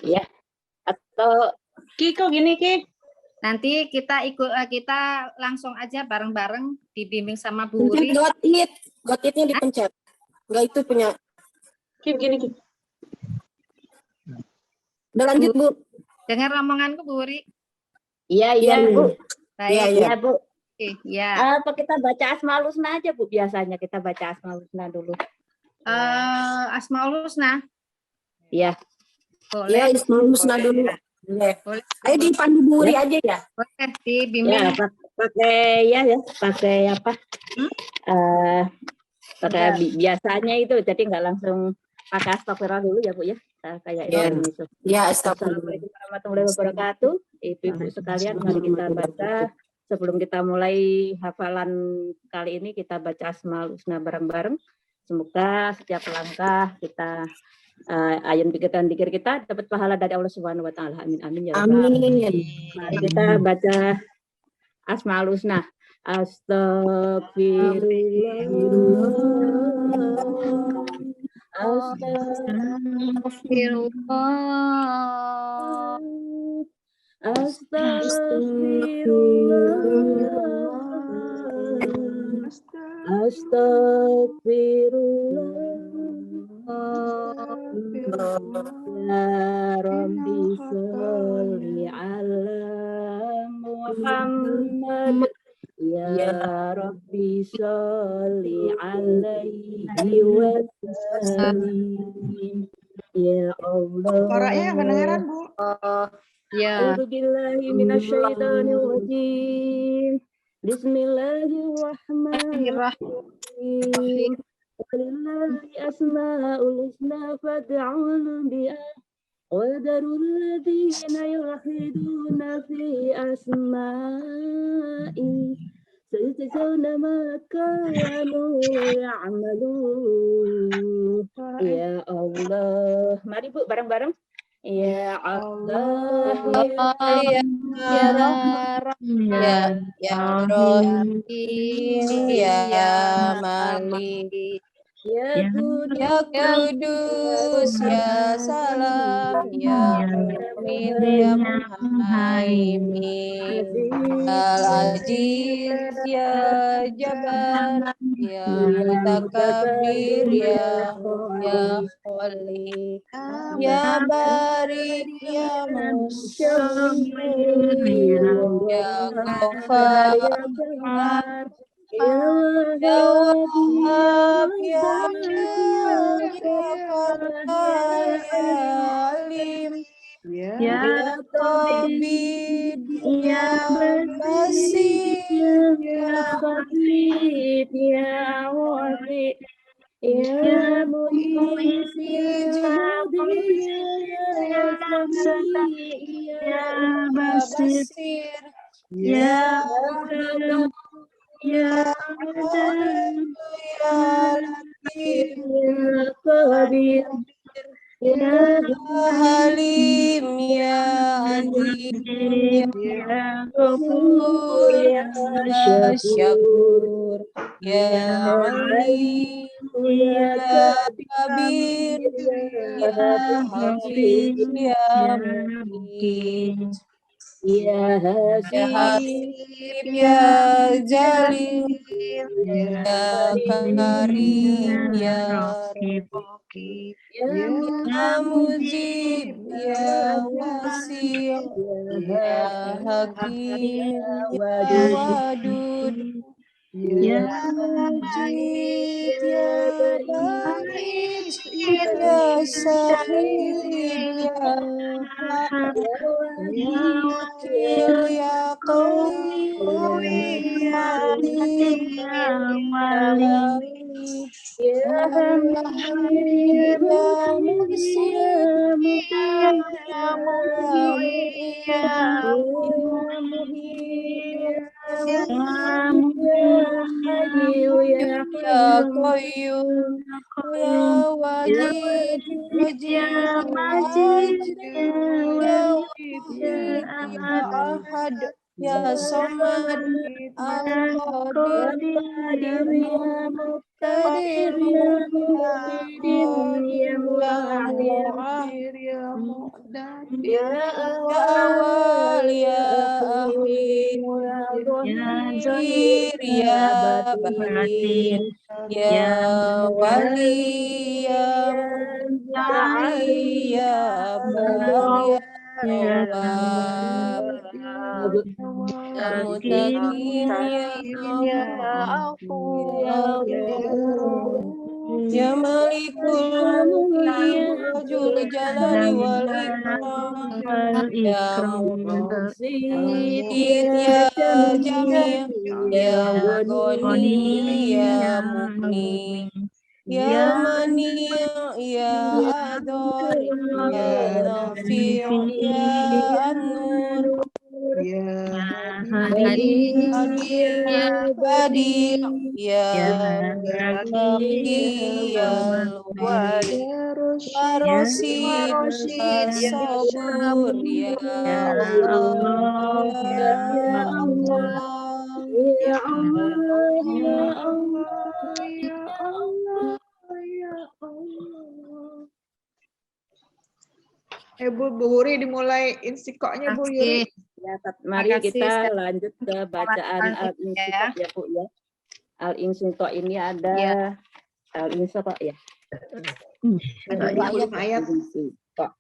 Ya. Atau Kiko gini Ki. Nanti kita langsung aja bareng-bareng dibimbing sama Bu Pencet Wuri. got it-nya dipencet. Enggak, itu punya. Ki gini Ki. Udah lanjut, Bu. Dengar omonganku Bu Wuri? Iya, Bu. Baik. Iya, Bu. Oke, ya. Apa kita baca Asmaul Husna aja, Bu? Biasanya kita baca Asmaul Husna dulu. Asmaul Husna. Iya. Boleh. Ya, Asmaul Husna dulu. Boleh. Ayo dipandu Bu Wuri aja ya. Boleh dibimbing. Ya, pakai apa? Pakai biasanya itu, jadi nggak langsung pakai astagfirullah dulu ya, Bu ya. Kayak itu. Ya, Assalamualaikum warahmatullahi wabarakatuh. Ibu-ibu sekalian, mari kita baca. Sebelum kita mulai hafalan kali ini, kita baca Asmaul Husna bareng-bareng. Semoga setiap langkah kita ayun pikiran dikir kita dapat pahala dari Allah Subhanahu wa taala. Amin amin ya rabbal alamin. Mari kita baca Asmaul Husna. Ya Rabbi sholli ala Muhammad. Ya Rabbi sholli alaihi wa sallim. Ya Allah. Suaranya kedengaran, Bu. Ya. A'udzubillahi minasyaitonir rajim. Bismillahirrahmanirrahim. Walillahi asmaul husna fad'uhu biha wa darul ladzina yulhiduna fi asma'i sayajzawna ma kanu ya'malun. Ya Allah. Mari Bu bareng-bareng. Ya Allah, ya Rahim, ya Rahim, ya Malik, ya Kudus, ya Salam, ya Mu'min, ya Muhaimin, Al-Aziz, ya Jabbar, ya Mutakabbir, ya Khaliq, ya Barik, ya Musawwir, ya Ghafar, ya Wahhab, ya Fattah, ya Alim, ya Tabib, ya Basir, ya Khatib, ya Wasi, ya Mu'isi, ya Sami, ya Basir, ya Adam, ya Adam, ya Latif, ya Khabir, ya Halim, ya Alim, ya Ghafur, ya Syakur, ya Alim, ya Kabir, ya Hafiz, ya Mukit, ya ya Hasib, ya Jalil, ya Karim, ya Raqib, ya Mujib, ya Wasi', ya Hakim, ya Wadud, ya Majid, ya Barid, ya Sahib, ya Haq, ya Wakil, ya Qawi, ya Matin, ya Wali, ya Hamid, ya Muhsin, ya Mu'min, ya Muhib, ya Qayyum, ya Wajid, ya Majid, ya Wahid, ya Ahad, ya Samad, Al-Qadir, ya Muqtadir, ya Muqtadir, ya Mu'ahir, ya Mu'dab, Ya awal ya akhir, Ya zahir ya batin, ya wali ya mudda'i ya bar ya Allah. Ya mutakin ya afu ya ya malikul mulki wajul jalali wal ikram ya muqsit ya jami' ya goni ya mukni ya mani ya ador ya nafi' ya an-nur Hadi ya badi ya baqi ya wad ya rasid ya sabur ya Allah ya Allah. Ya Allah, ya Allah, ya Allah, ya Allah. Bu Wuri dimulai insikoknya Bu Yuri. Oke. Ya, mari Makasih, kita Ustaz. lanjut ke bacaan Al-Insyirah ya Bu ya. Al-Insyirah ini ada Ya. Al-Insyirah ya. Ada 50 ayat. Al-Insyirah.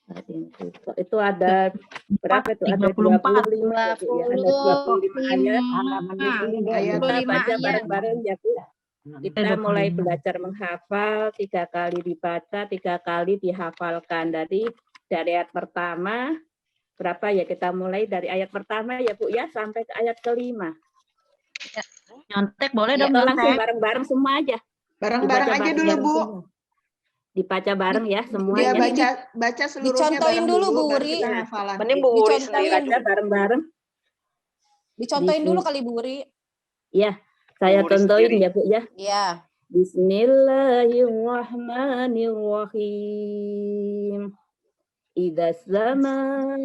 Al-Insyirah. Itu ada berapa itu? Ada 25 ya, Bu, ya. Ada 25 ayat. Ayat. Kita 25 baca ayat. bareng-bareng ya Bu. Kita mulai belajar menghafal, 3 kali dibaca, 3 kali dihafalkan. Dari ayat pertama berapa ya, kita mulai dari ayat pertama ya Bu ya sampai ke ayat kelima. Nyontek boleh Ya, dong, langsung nyontek. bareng-bareng semua aja. Bareng-bareng Dibaca aja dulu bareng-bareng Bu. semua. Dibaca bareng ya Dia semuanya. baca seluruhnya Dicontohin bareng dulu, Bu baru Wuri. kita hafalan. Mending Bu Wuri Dicontohin. sendiri. Baca bareng-bareng. Dicontohin dulu kali Bu Wuri. Ya, saya Wuri contohin sendiri. ya Bu ya. Iya. Bismillahirrahmanirrahim. Idza zaman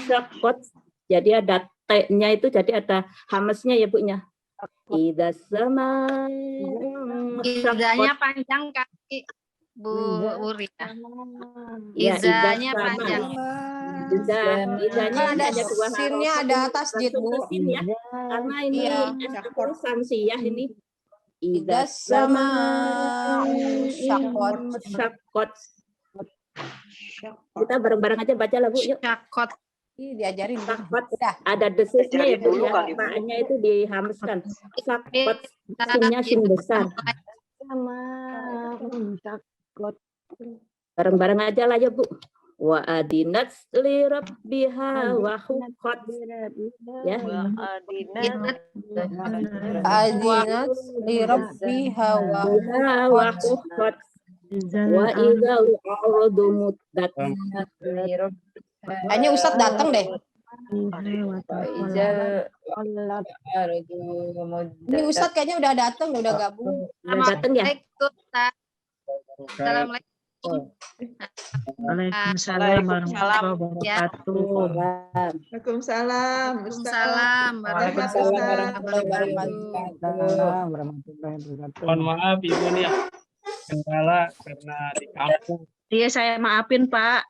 syaqqat. Jadi ada T-nya itu, jadi ada hamesnya ya Bu nya. Idza zaman Izanya panjang kaki Bu Wuri. Ya, Izanya sama. panjang. Izanya Kan ini ada ada 2 sinnya, harokat ada ini. atas jid, Langsung Bu. ke sin ya. Karena ini Iya. itu samsiyah ini. Idza Idza sama syaqqat. syaqqat. Kita bareng-bareng aja baca lah Bu, yuk. Syakot. Ih, diajarin. Syaqqat. Udah. Ada desisnya ya Ajarin Bu dulu ya. kali, Bu. Paknya itu dihameskan. Syaqqat. Sinnya sin besar. Bareng-bareng aja lah ya Bu. Wa adinat li rabbiha wa huqqat. Ya. Adinat li rabbiha wa Biha wa huqqat. Wa idza al-ardu muddat. Kayaknya Ustadz datang deh. Ini Ustadz kayaknya udah datang, udah gabung. Udah datang ya? Assalamualaikum. Waalaikumsalam warahmatullahi wabarakatuh. Waalaikumsalam. Ustaz. Waalaikumsalam warahmatullahi wabarakatuh. Mohon maaf Ibu nih kendala karena di kampung. Iya, saya maafin Pak.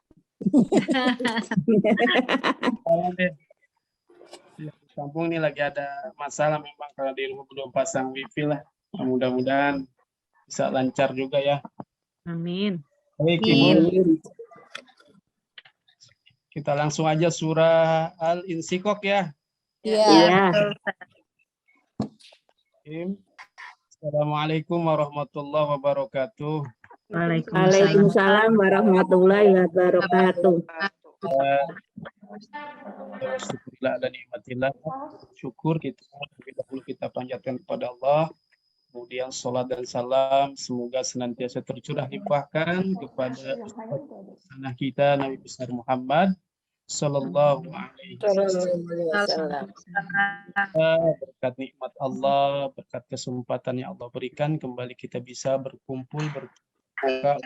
Di kampung ini lagi ada masalah memang karena di rumah belum pasang wifi lah. Mudah-mudahan bisa lancar juga ya. Amin. Baik Ibu. Kita langsung aja surah Al-Insyirah ya. Iya. Iya. Assalamualaikum warahmatullahi wabarakatuh. Waalaikumsalam warahmatullahi wabarakatuh. Syukurlah dan nikmatillah. Syukur kita perlu kita panjatkan kepada Allah. Kemudian sholat dan salam semoga senantiasa tercurah limpahkan kepada anak kita Nabi besar Muhammad Sallallahu Alaihi Wasallam. Berkat nikmat Allah, berkat kesempatan yang Allah berikan, kembali kita bisa berkumpul berbuka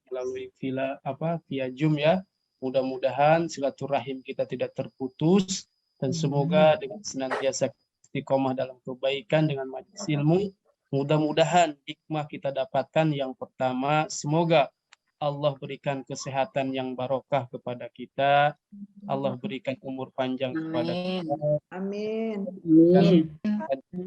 melalui via Zoom ya. Mudah-mudahan silaturahim kita tidak terputus dan semoga dengan senantiasa istiqomah dalam kebaikan dengan majelis ilmu. Mudah-mudahan hikmah kita dapatkan yang pertama, semoga Allah berikan kesehatan yang barokah kepada kita. Allah berikan umur panjang kepada kita. Amin.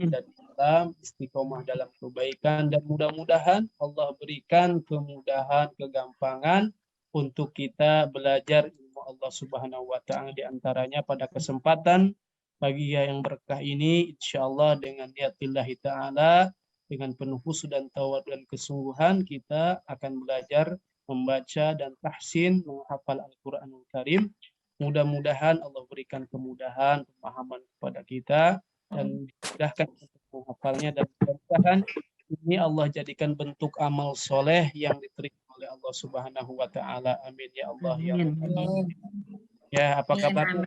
Dan dalam istiqomah dalam kebaikan, dan mudah-mudahan Allah berikan kemudahan, kegampangan untuk kita belajar ilmu Allah Subhanahu wa taala, di antaranya pada kesempatan pagi yang berkah ini insyaallah dengan niatillahi taala, dengan penuh khusyuk dan tawadhu dan kesungguhan kita akan belajar membaca dan tahsin menghafal Al-Qur'anul Karim. Mudah-mudahan Allah berikan kemudahan pemahaman kepada kita dan dimudahkan untuk menghafalnya, dan mudah-mudahan ini Allah jadikan bentuk amal soleh yang diterima oleh Allah Subhanahu wa taala. Amin ya Allah ya Rabbal. Ya, apa kabar?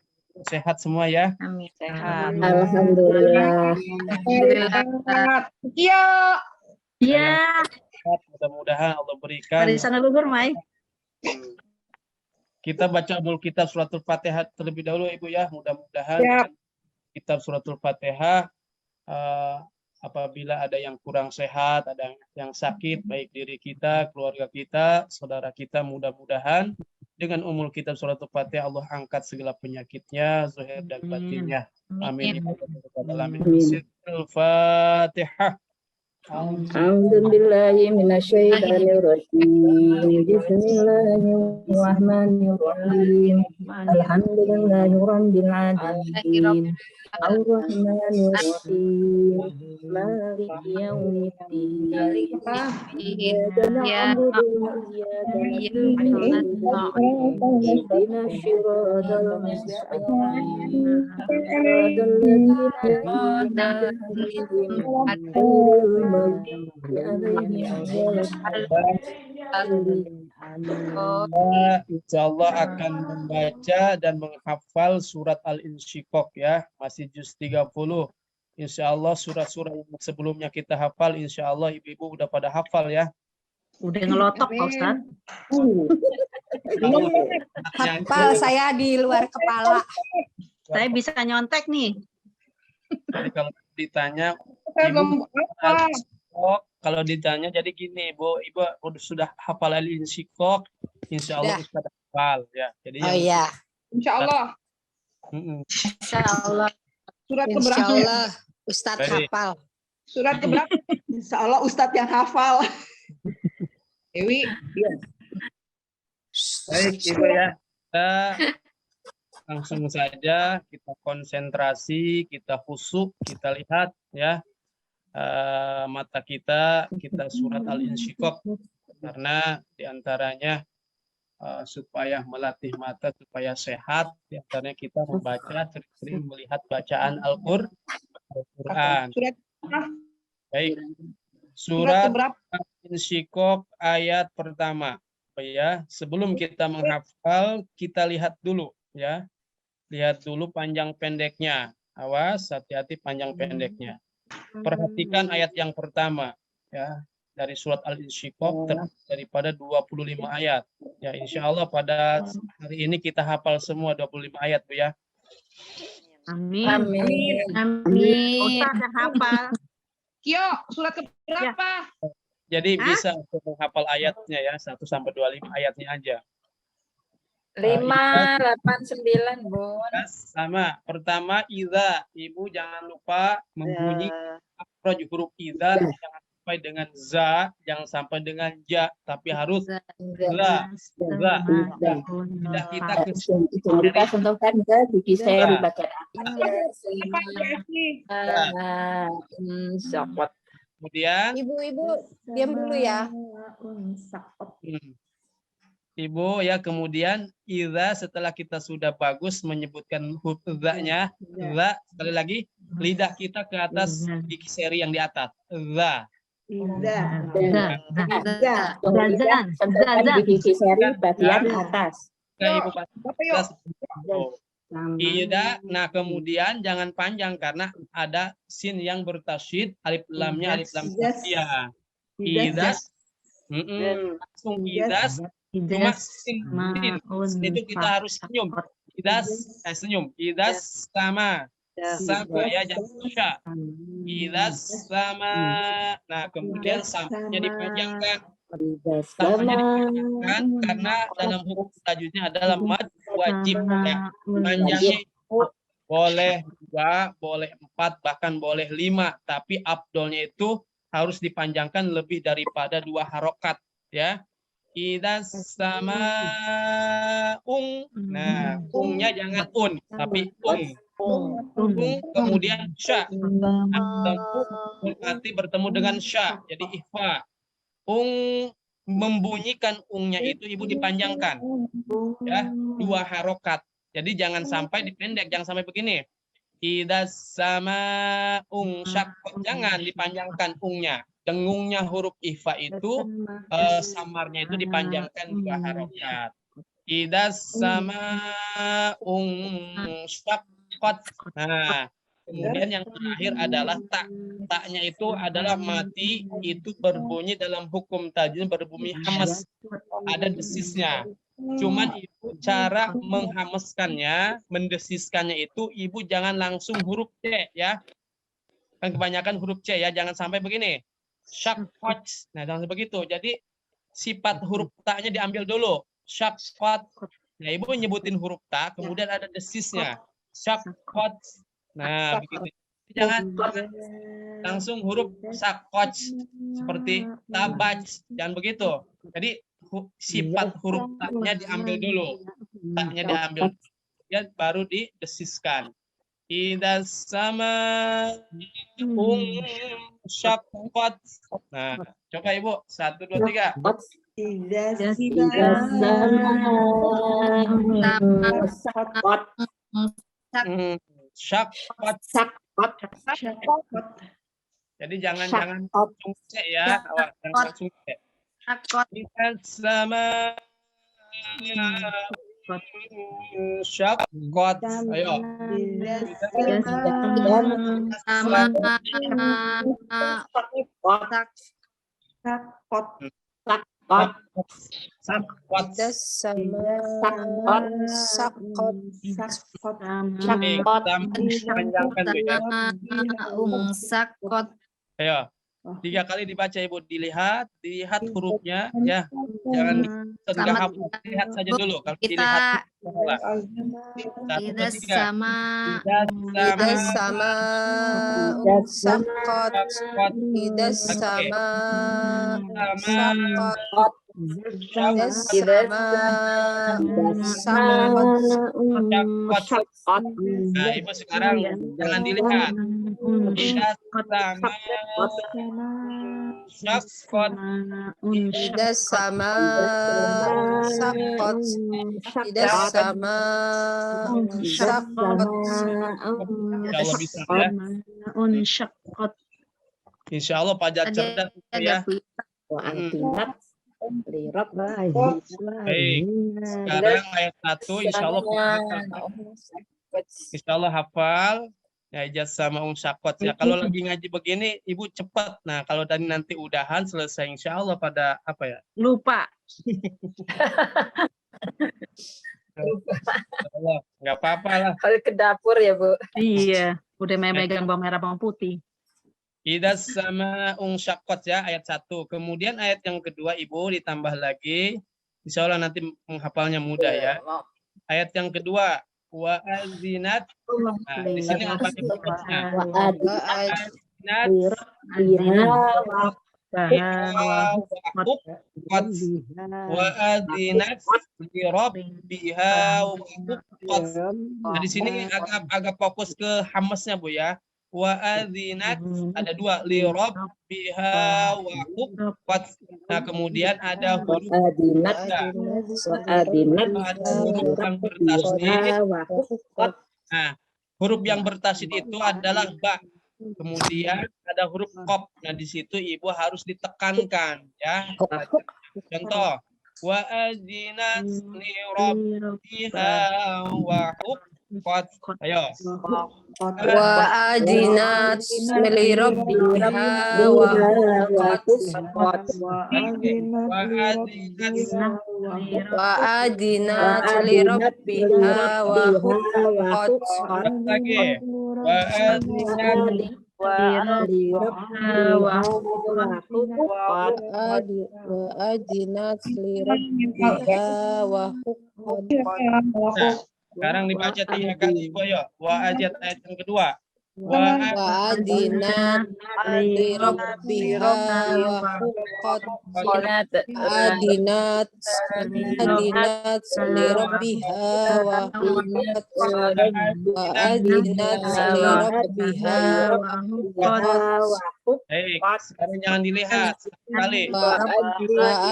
Sehat semua ya? Amin. Sehat. Alhamdulillah. Iya. Iya. Mudah-mudahan Allah berikan. Warisan leluhur, Mai. Kita baca dulu kitab suratul Fatihah terlebih dahulu Ibu ya. Mudah-mudahan kitab suratul Fatihah apabila ada yang kurang sehat, ada yang sakit, baik diri kita, keluarga kita, saudara kita, mudah-mudahan dengan umul kitab suratul Fatihah Allah angkat segala penyakitnya, zahir dan batinnya. Amin. Al-Fatihah. A'udzubillahi minasyaitonir rajim. Bismillahirrahmanirrahim. Alhamdulillahirabbil alamin. Ar-Rahmanir Rahim. Maliki yaumiddin. Iyyaka na'budu wa iyyaka nasta'in. Ihdinas siratal mustaqim. Siratal ladzina Insya Allah akan membaca dan menghafal surat Al-Insyiqaq ya, masih juz 30. Insya Allah surat-surat yang sebelumnya kita hafal, insya Allah ibu-ibu udah pada hafal ya. Udah ngelotok Pak Ustaz. Hafal saya di luar kepala. Saya bisa nyontek nih. Jadi kalau ditanya, ibu kalau ditanya jadi gini, ibu sudah hafal Al-Insyiqaq, insya Allah Ustaz hafal ya. Jadi Oh iya. Insya Allah. Insya Allah. Surat Insya keberapa? Allah Ustadz Baik. hafal. Surat keberapa? Insya Allah Ustadz yang hafal. Dewi. Baik ibu ya, kita langsung saja, kita konsentrasi, kita khusyuk, kita lihat ya mata kita surat Al-Insyiqaq, karena diantaranya supaya melatih mata supaya sehat, diantaranya kita membaca, sering melihat bacaan Al-Qur'an. Baik, surat Al-Insyiqaq ayat pertama ya. Sebelum kita menghafal, kita lihat dulu ya, lihat dulu panjang pendeknya. Awas, hati-hati panjang pendeknya. Perhatikan ayat yang pertama ya, dari surat Al-Insyiqaq daripada 25 ayat. Ya, insya Allah pada hari ini kita hafal semua 25 ayat Bu ya. Amin. Amin. Amin. Ustaz yang hafal. Kyo, surat keberapa? Jadi bisa untuk menghafal ayatnya ya, 1 sampai 25 ayatnya aja. 5, 8, 9, Bun. Sama. Pertama idza, Ibu jangan lupa membunyi akhraj huruf idza, jangan sampai dengan za, jangan sampai dengan ja, tapi harus za. Tidak kita Kita sentuhkan ke gigi seri bacaan. Sokot. Kemudian Ibu-ibu diam dulu ya. Ibu ya, kemudian idza setelah kita sudah bagus menyebutkan huruf za-nya, za, sekali lagi lidah kita ke atas gigi seri yang di atas. Za. Sentuhkan gigi seri bagian atas. Ibu Ida, nah kemudian jangan panjang karena ada sin yang bertasydid, alif lamnya alif lam ya. Ida, langsung idas, cuma sin itu kita harus senyum. Idas, senyum. Idas sama ya, jangan susah. Idas sama. Nah kemudian samanya dipanjangkan. Lamanya dipanjangkan karena dalam hukum tajwidnya adalah mad wajib ya. Panjangnya itu boleh 2, boleh 4, bahkan boleh 5, tapi afdolnya itu harus dipanjangkan lebih daripada 2 harokat ya. Idas sama nah ungnya jangan tapi kemudian sya. Berarti bertemu dengan sya, jadi ikhfa. Membunyikan ungnya itu ibu dipanjangkan ya, 2 harokat. Jadi jangan sampai dipendek, jangan sampai begini. Idas sama syaqqat, jangan dipanjangkan ungnya. Dengungnya huruf ikhfa itu samarnya itu dipanjangkan 2 harokat. Idas sama syaqqat. Nah, kemudian yang terakhir adalah tak. Taknya itu adalah mati, itu berbunyi dalam hukum tajwid berbunyi hamas. Ada desisnya. Cuman ibu cara menghameskannya, mendesiskannya itu ibu jangan langsung huruf C ya. Kan kebanyakan huruf C ya, jangan sampai begini. Syaqqat. Nah, jangan begitu. Jadi sifat huruf taknya diambil dulu. Syaqqat. Nah, ibu nyebutin huruf tak, kemudian ada desisnya. Syaqqat. Nah, begitu. Jangan langsung huruf syaqqat seperti tabaj, jangan begitu. Jadi sifat huruf taknya diambil dulu. Taknya diambil ya, baru didesiskan. Idas sama syaqqat. Nah, coba Ibu 1 2 3. Syaqqat. Jadi jangan langsung C ya, awak jangan langsung C. Idas sama syaqqat. Ayo. Idas sama syaqqat. Syaqqat. Ayo. 3 kali dibaca Ibu, dilihat hurufnya ya. Jangan setengah hafal, lihat saja dulu. Kalau dilihat Idas sama Idas sama syaqqat. Idas sama syaqqat. Idas sama syaqqat. Nah, Ibu sekarang jangan dilihat. Idas sama syaqqat. Idas sama syaqqat. Idas sama syaqqat. Insyaallah bisa ya. Insyaallah pajak cerdas ya. Baik. Sekarang ayat 1 insyaallah insyaallah hafal. Ya, ijaz sama syaqqat ya. Kalau lagi ngaji begini, Ibu cepat. Nah, kalau dari nanti udahan selesai insyaallah pada apa ya? Lupa. Enggak apa-apa lah. Kalau ke dapur ya, Bu. Iya, udah memegang bawang merah bawang putih. Idas sama syaqqat ya, ayat 1. Kemudian ayat yang kedua Ibu ditambah lagi. Insyaallah nanti menghafalnya mudah ya. Ayat yang kedua, wa azinat. Nah, di sini apa fokusnya? Wa azinat wa azinat li rabbiha wa huqqat. Nah, di sini agak fokus ke hamesnya Bu ya. Wa azinat ada 2, li rabbiha wa huqqat. Nah, kemudian ada huruf yang bertasydid. Nah, huruf yang bertasydid itu adalah ba. Kemudian ada huruf qaf. Nah, di situ Ibu harus ditekankan ya. Contoh, wa azinat li rabbiha wa huqqat. Ayo. Wa adinat li rabbiha wa huqqat. Wa adinat li rabbiha wa huqqat. Lagi. Wa azinat Adinat li rabbiha wa huqqat. Sekarang dibaca 3 kali, Ibu, ayo. Wa ajat ayat yang kedua. Wa Wa adinat li rabbiha wa huqqat. Adinat li rabbiha wa huqqat. Wa adinat li rabbiha wa huqqat. Sekarang jangan dilihat sekali. Wa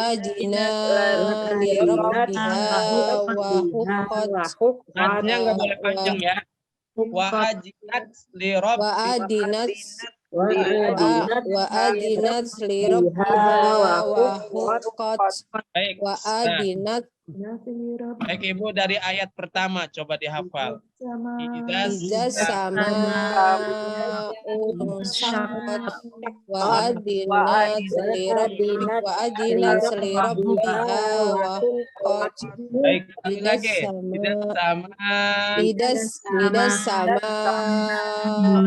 adinat li rabbiha wa huqqat. Nadnya nggak boleh panjang ya. Wa ajinat li Wa rabbiha. adinat li rabbiha wa huqqat. Baik. Wa adinat Baik, Ibu, dari ayat pertama coba dihafal. Iza sama unsyaqqat wa adinat li rabbiha wa huqqat. Baik, sekali lagi. Tidak sama.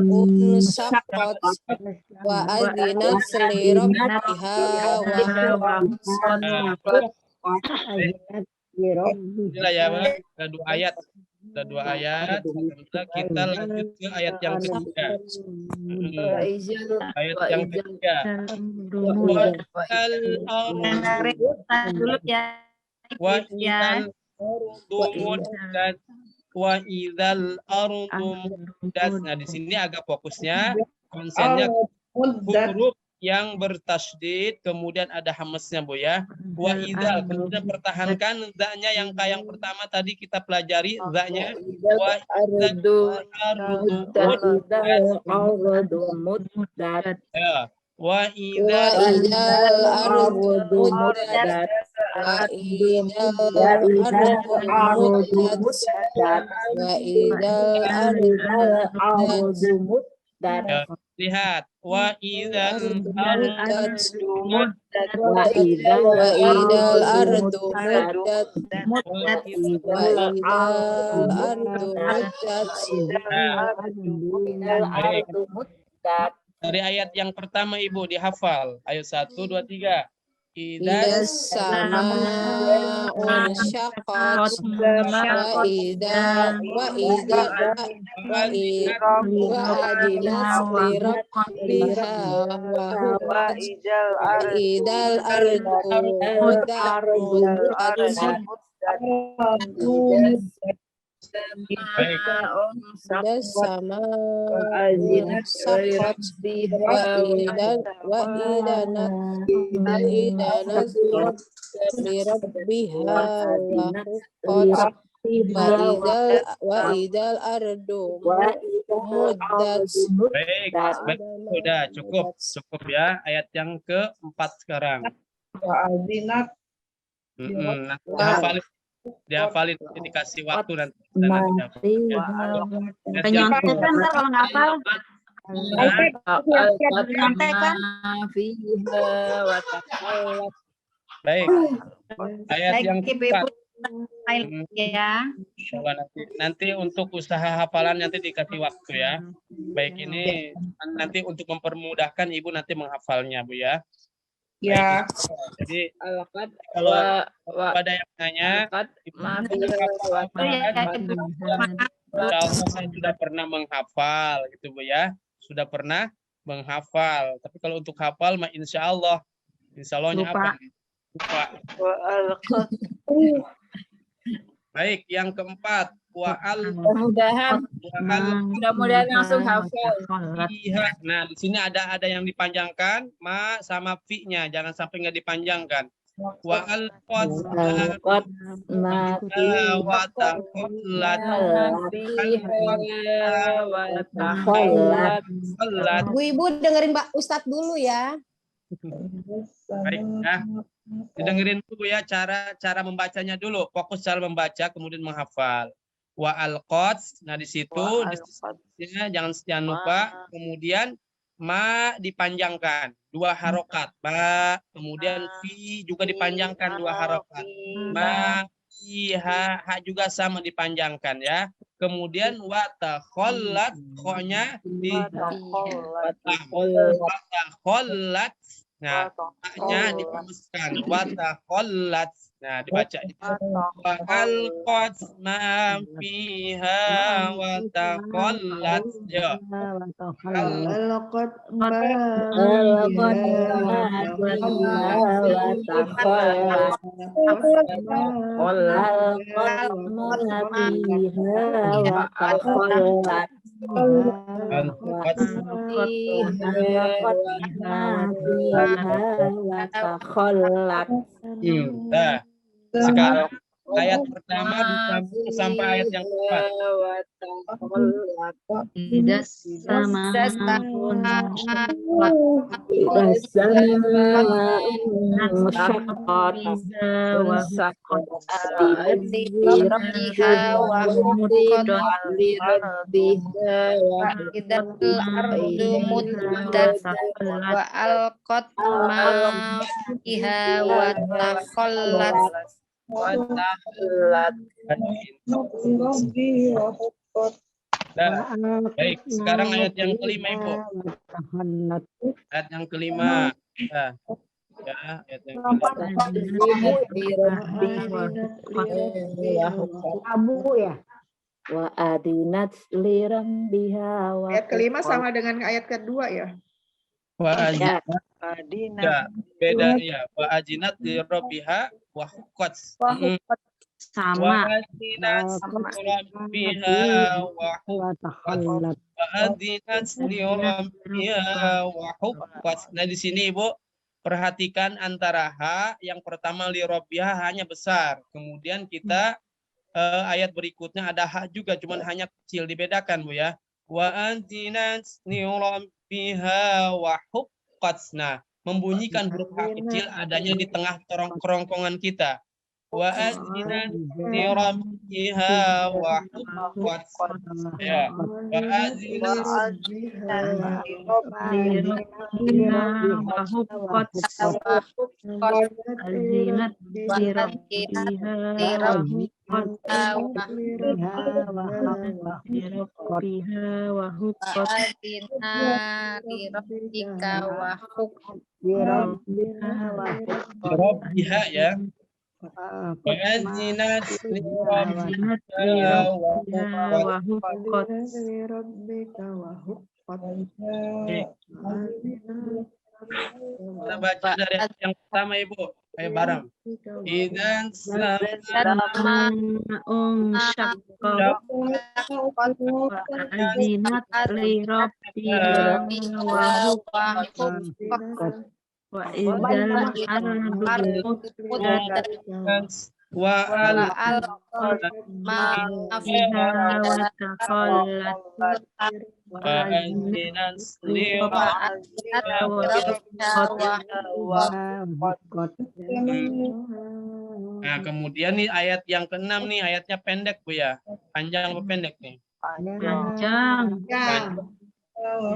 Unsyaqqat wa adinat li rabbiha wa huqqat. Inilah ya, Pak. Ada 2 ayat. Ada 2 ayat. Kita lanjut ke ayat yang ketiga. Ayat yang ketiga. Wa idzal ardu muddat. Nah, di sini agak fokusnya konsennya huruf yang bertasydid, kemudian ada hamzahnya, Bu ya. Wa idzal, kemudian pertahankan za-nya yang kayak yang pertama tadi kita pelajari za-nya. Wa idzal ardu muddat. Ya. Wa idzal ardu muddat. Wa idzal ardu muddat. Wa idzal ardu muddat. Ya, lihat. Wa idzal ardu muddat. Wa idzal ardu muddat. Wa idzal ardu muddat. Dari ayat yang pertama, Ibu, dihafal. Ayo 1, 2, 3. Idas sama unsyaqqat wa adinat li rabbiha wa huqqat. Idal ardu Idas sama unsyaqqat wa idanat li rabbiha wa huqqat. Wa idal ardu muddat. Baik, sudah cukup ya. Ayat yang keempat sekarang. Hafalin. Dihafalin, dikasih waktu nanti. Penyontekan kalau nggak hafal. Baik. Ayat yang keempat. Ya. Nanti untuk usaha hafalan nanti dikasih waktu ya. Baik, ini nanti untuk mempermudahkan Ibu nanti menghafalnya, Bu ya. Ya. Jadi kalau ada yang nanya, saya sudah pernah menghafal gitu, Bu ya. Sudah pernah menghafal. Tapi kalau untuk hafal mah insya Allahnya apa? Lupa. Baik, yang keempat. Mudah-mudahan langsung hafal. Iya. Nah, di sini ada yang dipanjangkan, ma sama fi-nya, jangan sampai nggak dipanjangkan. Wa al-qad Bu, Ibu dengerin Pak Ustadz dulu ya. Baik, nah. Didengerin dulu ya cara membacanya dulu. Fokus cara membaca, kemudian menghafal. Wa al-qad, nah di situ jangan lupa, kemudian ma dipanjangkan 2 harokat, ba, kemudian fi juga dipanjangkan 2 harokat, ma, i, ha juga sama dipanjangkan ya. kemudian wa takhallat, kho-nya di watakhollat. Nah, nya dipembeskan. Watakhollat. Nah, dibaca itu. Wa alqat ma fiha wa takhollat. Ya. Alaqat Nah, sekarang ayat pertama disambung sampai ayat yang keempat. Tidak sama wa alqat ma fiha wa takhallat. Nah, baik, sekarang ayat yang kelima, Ibu. Ayat yang kelima. Nah, ya, ayat yang Wa adinat liram biha wa Ayat kelima sama dengan ayat kedua ya. wa Ya. ya, beda ya. Wa ajinat li rabbiha wa huqqat. sama Wa adinat li rabbiha wa huqqat. Wa adinat li rabbiha wa huqqat. Nah, di sini Ibu perhatikan antara ha yang pertama li rabbiha hanya besar. Kemudian kita ayat berikutnya ada ha juga, cuman hanya kecil, dibedakan Bu ya. Wa adinat li rabbiha wa huqqat. Nah, membunyikan huruf H kecil adanya di tengah kerongkongan kita. Wa adzinat li rabbiha wa huqqat. Ya. Wa adzinat rabbiha ya. Wa adzinat li rabbiha wa huqqat. Kita baca dari ayat yang pertama Ibu. Ayo bareng. Idzan sama azinat li rabbiha wa huqqat wa idzal ardu wa al fiha wa taqallat wa adzinat li Nah, kemudian nih ayat yang ke-6 nih, ayatnya pendek Bu ya. Panjang apa pendek nih? panjang Ya.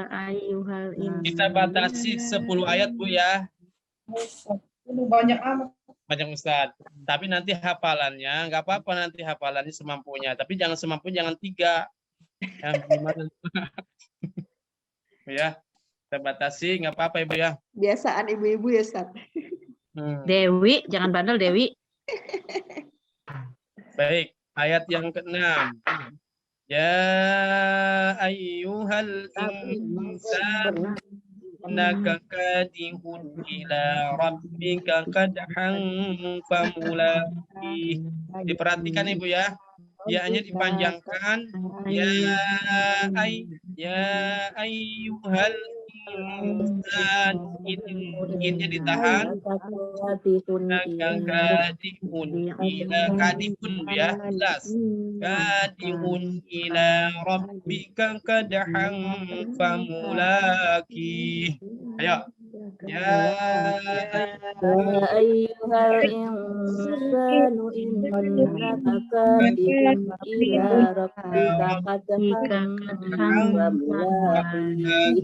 ayyuhal Kita batasi 10 ayat Bu ya. Banyak amat. Banyak Ustaz. Tapi nanti hafalannya, nggak apa-apa nanti hafalannya semampunya. Tapi jangan semampunya, jangan 3. Yang gimana? Bu ya. Kita batasi, nggak apa-apa Ibu ya. Biasaan ibu-ibu ya, Ustaz. Dewi, jangan bandel Dewi. Baik, ayat yang ke-6. Ya ayyuhal insan innaka kadihun ila rabbika kadhan famulaqih. Diperhatikan Ibu ya. Ya-nya dipanjangkan. Ya ayyuhal insan, ini ditahan. Kadihun ya, jelas. Kadihun ila rabbika kadhan famulaqih. Ayo. Ya ayyuhal insanu innaka kadihun ila rabbika kadhan famulaqih.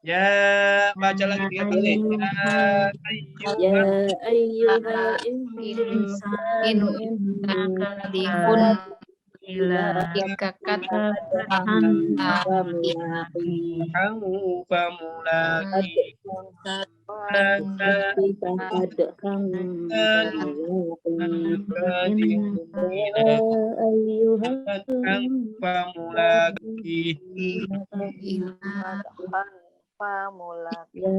Ya, baca lagi 3 kali. Ya ayyuhal insanu innaka kadihun ila Ikakat Kamu pamulaki pamulaki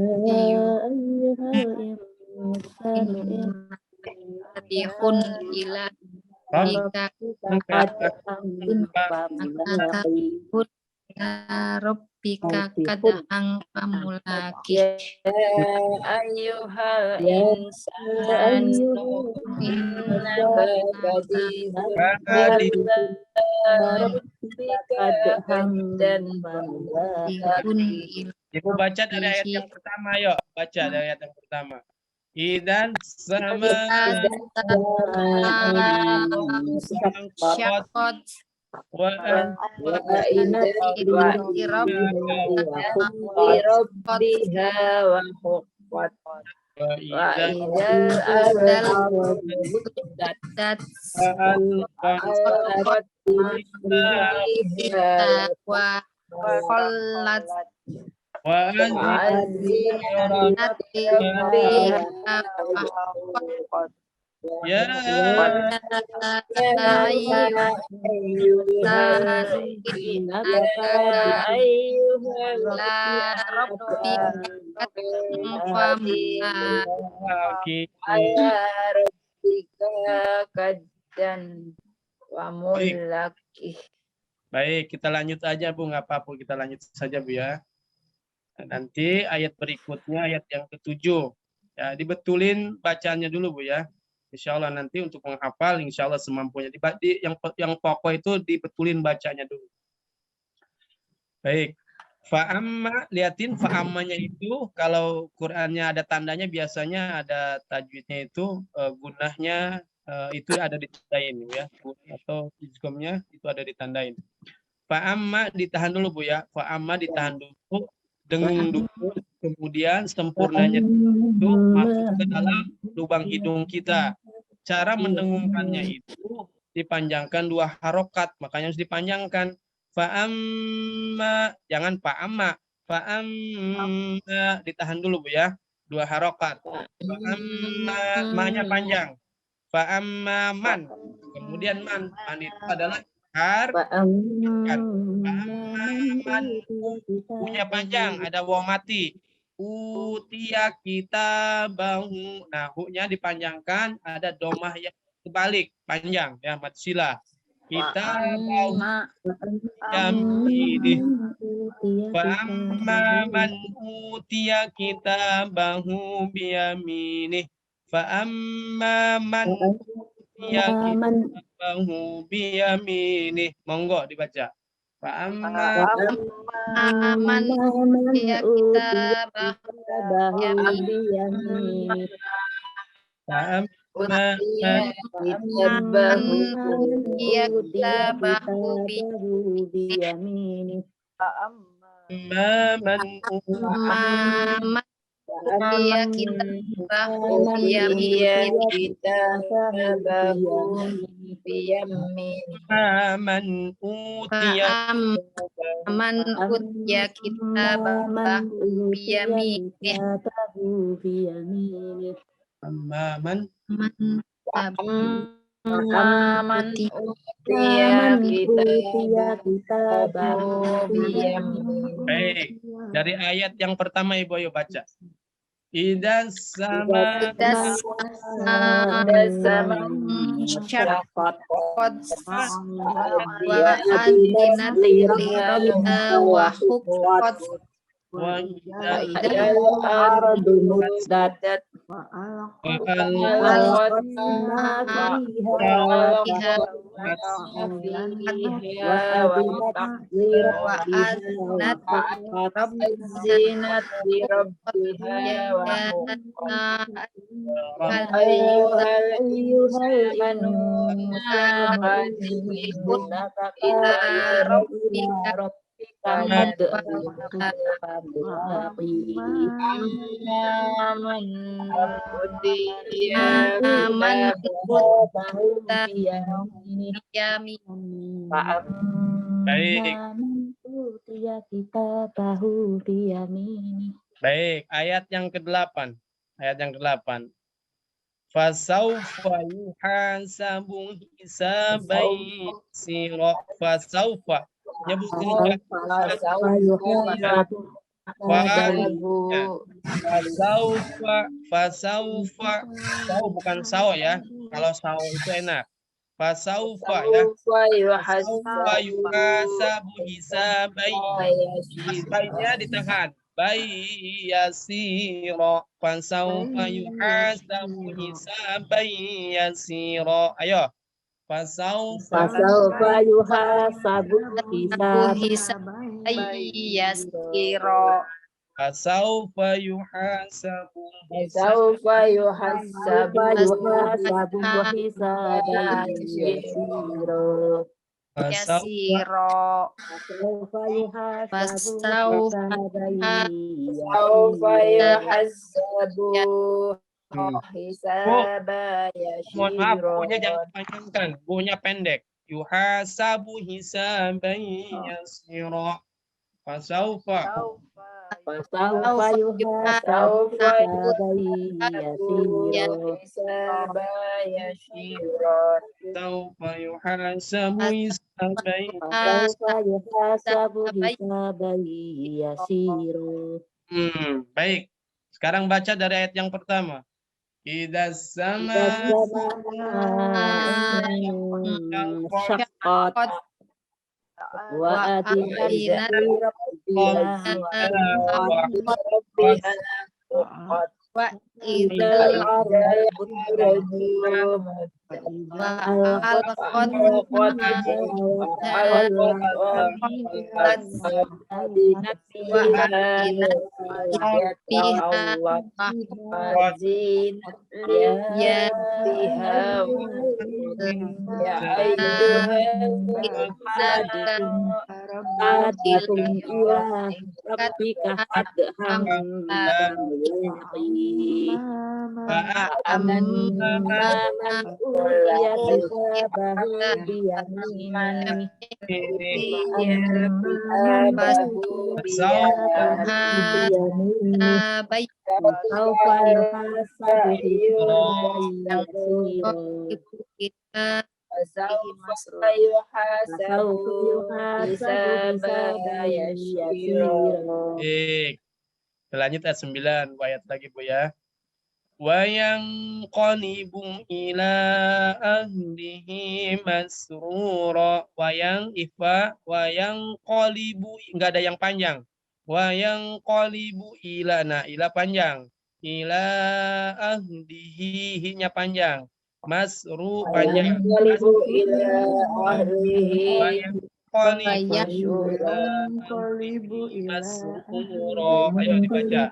Fatihun ila Rabbika kadang pamulaki Ayyuhal insan innaka Ibu baca dari ayat yang pertama, yuk. Baca dari ayat yang pertama. Idan sama syakot wa ya Baik, kita lanjut aja Bu, nggak apa-apa, kita lanjut saja Bu ya. Nanti ayat berikutnya, ayat yang ke-7. Ya, dibetulin bacaannya dulu Bu ya. Insya Allah nanti untuk menghafal, insya Allah semampunya. Yang pokok itu dibetulin bacanya dulu. Baik. Fa'amma, liatin fa'ammanya itu, kalau Qur'annya ada tandanya, biasanya ada tajwidnya itu, gunahnya itu ada ditandain ya. Atau izgomnya itu ada ditandain. Fa'amma ditahan dulu Bu ya. Fa'amma ditahan dulu, dengung dulu, kemudian sempurnanya itu masuk ke dalam lubang hidung kita. Cara mendengungkannya itu dipanjangkan 2 harokat, makanya harus dipanjangkan. Fa'amma, jangan fa'amma. Fa'amma, ditahan dulu Bu ya. 2 harokat. Fa'amma, ma-nya panjang. Fa'amma man. Kemudian man itu adalah Fa'amma man, punya panjang, ada waw mati. Utia kita bahu, nah hu-nya dipanjangkan, ada domah yang kebalik, panjang ya, mat sila. Kita bahu yamini. Fa'amma man utia kita bahu biyamini. Fa'amma man utia kita bahu biyamini. Monggo dibaca. Fa'amma aman ya kita man utiya aman ya kita man aman Baik, dari ayat yang pertama Ibu ayo baca. Idan sama Baik. Baik, ayat yang ke-8. Ayat yang ke-8. Fasaufa yuhasabu hisaban yasira. Fasaufa. Nyebutin fasaufa. Sau bukan saw ya. Kalau saw itu enak. Fasaufa ya. Fasaufa yuhasabu hisaban. Baiknya ditahan. Bayi yasiro. Fasaufa yuhasabu hisaban yasiro. Ayo. Fasaufa yuhasabu Yasiro. Fasaufa yuhasabu Yasiro. Mohon maaf, bukunya jangan panjangkan, bukunya pendek. Yuhasabu hisaban yasira. Fasaufa Saufa yuhasabu hisaban. Baik. Sekarang baca dari ayat yang pertama. Idas sama lanjut ayat 9, ayat lagi Bu ya. Wa yanqalibu ila ahlihi masrura. Wa yanqalibu enggak ada yang panjang. Wa yanqalibu ila, nah ila panjang. Ila ahlihi, nya panjang. Masru panjang. Masrura. Ayo dibaca.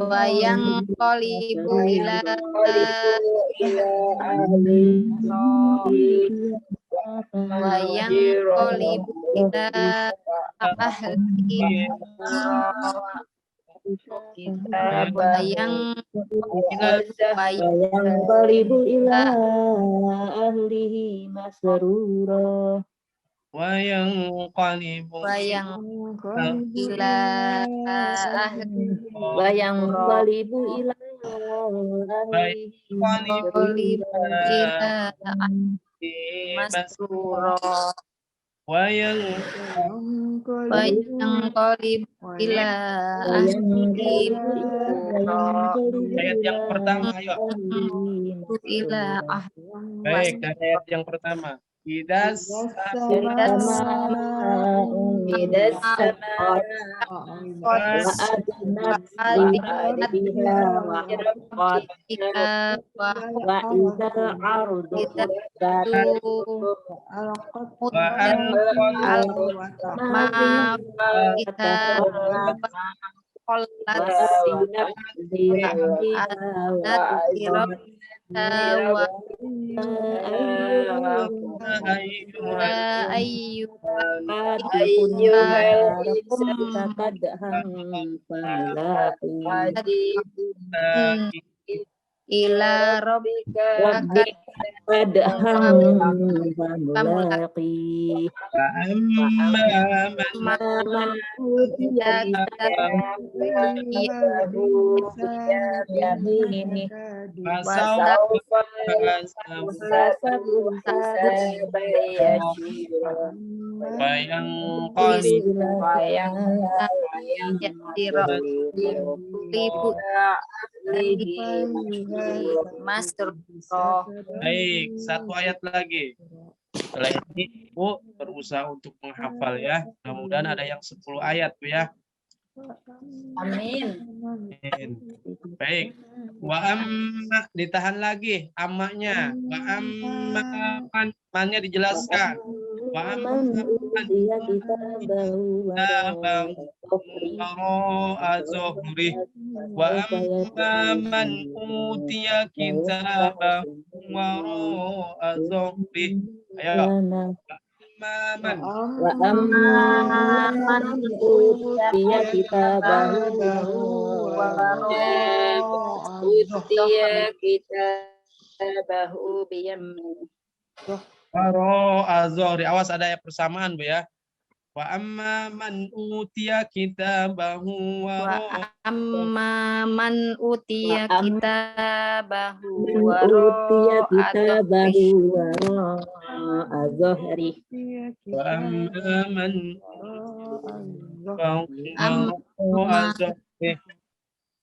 Wayang qalibu ila wayang qalibu ila ahli ahlihi masrura. Wayang qalibu ila masrura. Wayang qalibu ila ahli ayat yang pertama, ayo. ila Baik, dari ayat yang pertama. Idas ila rabbika famulaqi. Man Ini bayang kali Master baik, satu ayat lagi. Setelah ini Bu berusaha untuk menghafal ya. Mudah-mudahan ada yang 10 ayat Bu ya. Amin. Baik. Wa amma ditahan lagi amaknya. Wa amma mannya dijelaskan. Wa amma dia kita bahu azohri. Wa amma man utiya kitabahu waro azohri. Ayo. Man. wa amman dia kita bahu kita bahu biyam. Waro azohri. Awas ada ya persamaan Bu ya. Wa amma man utiya kitabahu waro Amma man utiya kitabahu Utia kita bahu azohri. wa amma man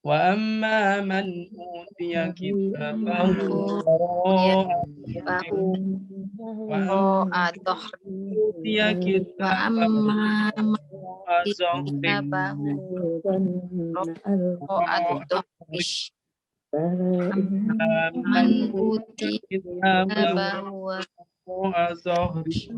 wa amma man utiya kitabahu waro adoh utiya wa kitabahu amma azohri kitabahu waro adoh man utiya kitabahu azohri.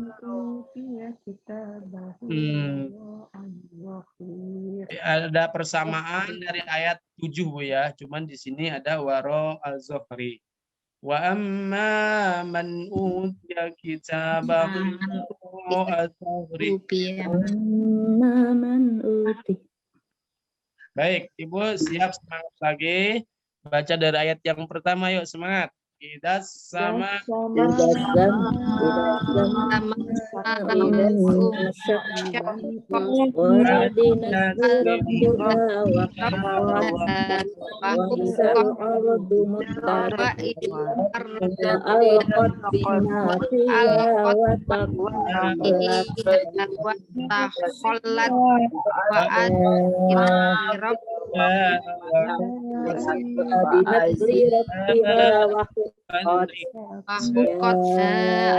Ada persamaan dari ayat 7 Bu ya, cuman di sini ada waro al-zohri. Wa amma man utiya kitabahu al-zohri. Maman uti. Baik, Ibu siap semangat lagi. Baca dari ayat yang pertama yuk, semangat. Idas sama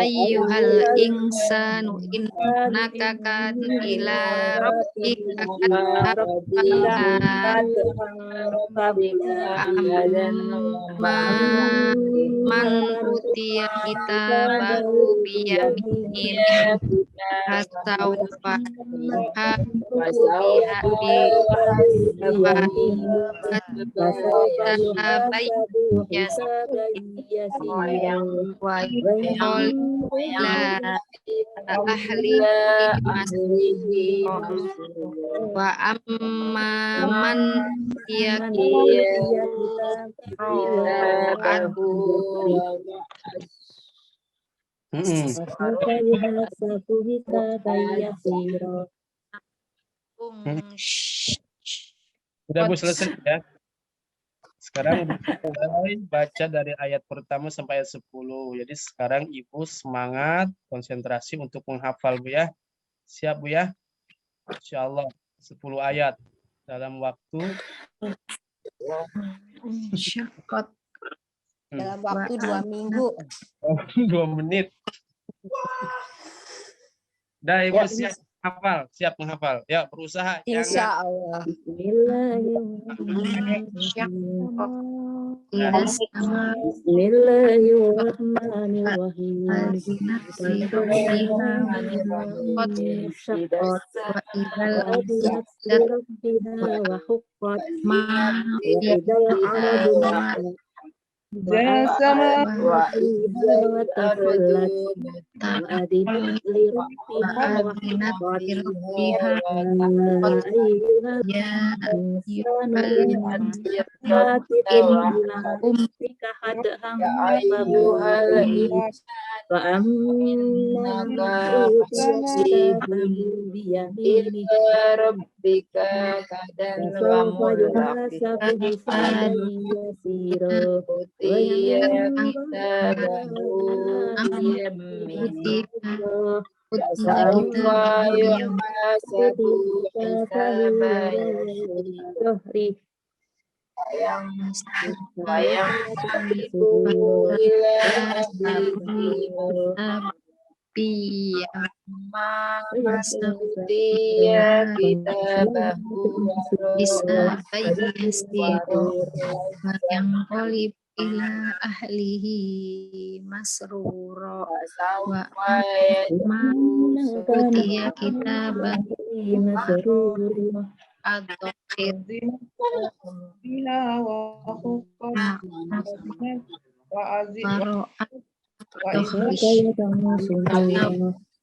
ayyuhal insanu innaka ila rabbika man utiya kitabahu biyaminihi fasawfa wa amma man Sudah Bu selesai ya. Sekarang mulai baca dari ayat pertama sampai ayat 10. Jadi sekarang Ibu semangat, konsentrasi untuk menghafal Bu ya. Siap Bu ya? Insyaallah 10 ayat dalam waktu Dalam waktu 2 minggu. 2 menit. Dah Ibu siap hafal, siap menghafal. Ya, berusaha. Insya Allah. إذا السماء وتخلت وأذنت لربها وأذنت وحقت لربها يا أيها يا الإنسان أيها كاتب إلى ربك هدها فمولاي فأما من أوتي كتابه بيمينه ربك كدن فسوف يحاسب حسابا يسيرا وينقلب إلى أهله مسرورا فسوف وأما يحاسب فهو حسابا ظهري وينقلب إلى أهله ما أوتي كتابه bisa وراء yang kolib ila ahlihi masruro wa utia kitabah adokir بها وخفت وأذنت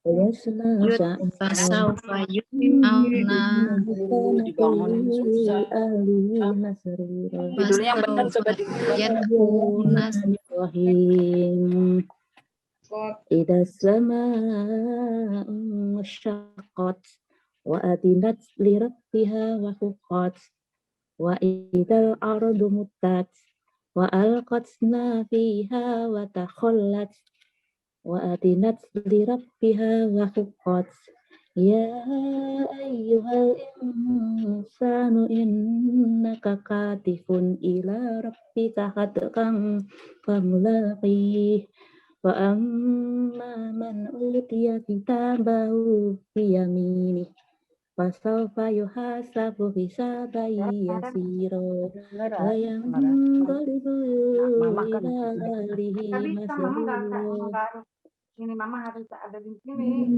waro'at fasaufa yu'auna Judulnya yang benar coba di yad'una إذا السماء انشقت وأذنت لربها وحقت وإذا الأرض مدت وألقت ما فيها وتخلت وأذنت لربها وحقت يا أيها الإنسان إنك كادح إلى ربك كدحا فملاقيه فأما من أوتي كتابه بيمينه فسوف يحاسب حسابا يسيرا وينقلب إلى أهله مسرورا Ini mama harus ada di sini.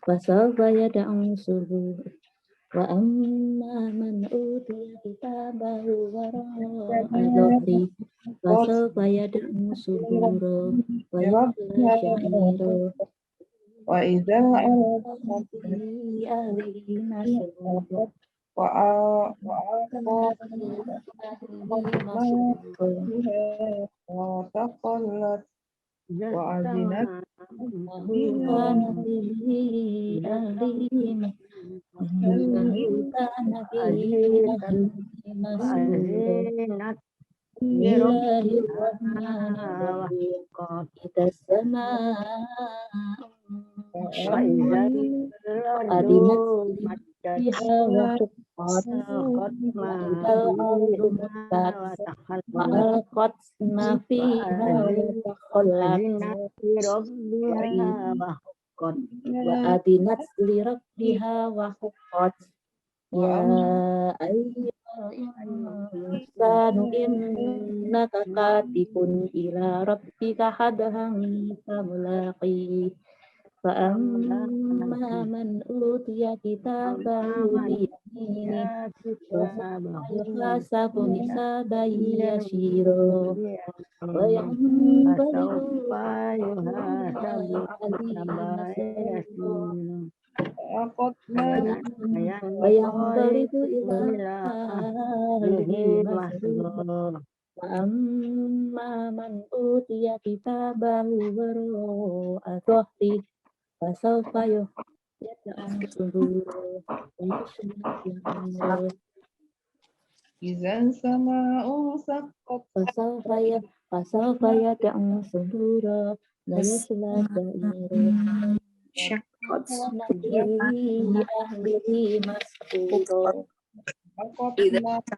فسوف يدعو ثبورا وأما من أوتي كتابه وراء ظهره فسوف يدعو ثبورا ويصلى سعيرا وإذا في أهله مسرورا وتقلت وأذنت كان به أهله كان به مسرورا لله الرحمن الرحيم إذا السماء أذنت فيها وحقت الأرض مدت وألقت ما فيها وتخلت وأذنت لربها وحقت يا أيها الإنسان إنك كادح إلى ربك كدحا فملاقيه فأما من أوتي كتابه بيمينه فسوف يحاسب حسابا يسيرا وينقلب وينقلب إلى أهله مسرورا وأما من أوتي كتابه وراء ظهره فسوف يدعو ثبورا ويصلى سعيرا إذا السماء انشقت فسوف يدعو ثبورا ويصلى سعيرا في أهله مسرورا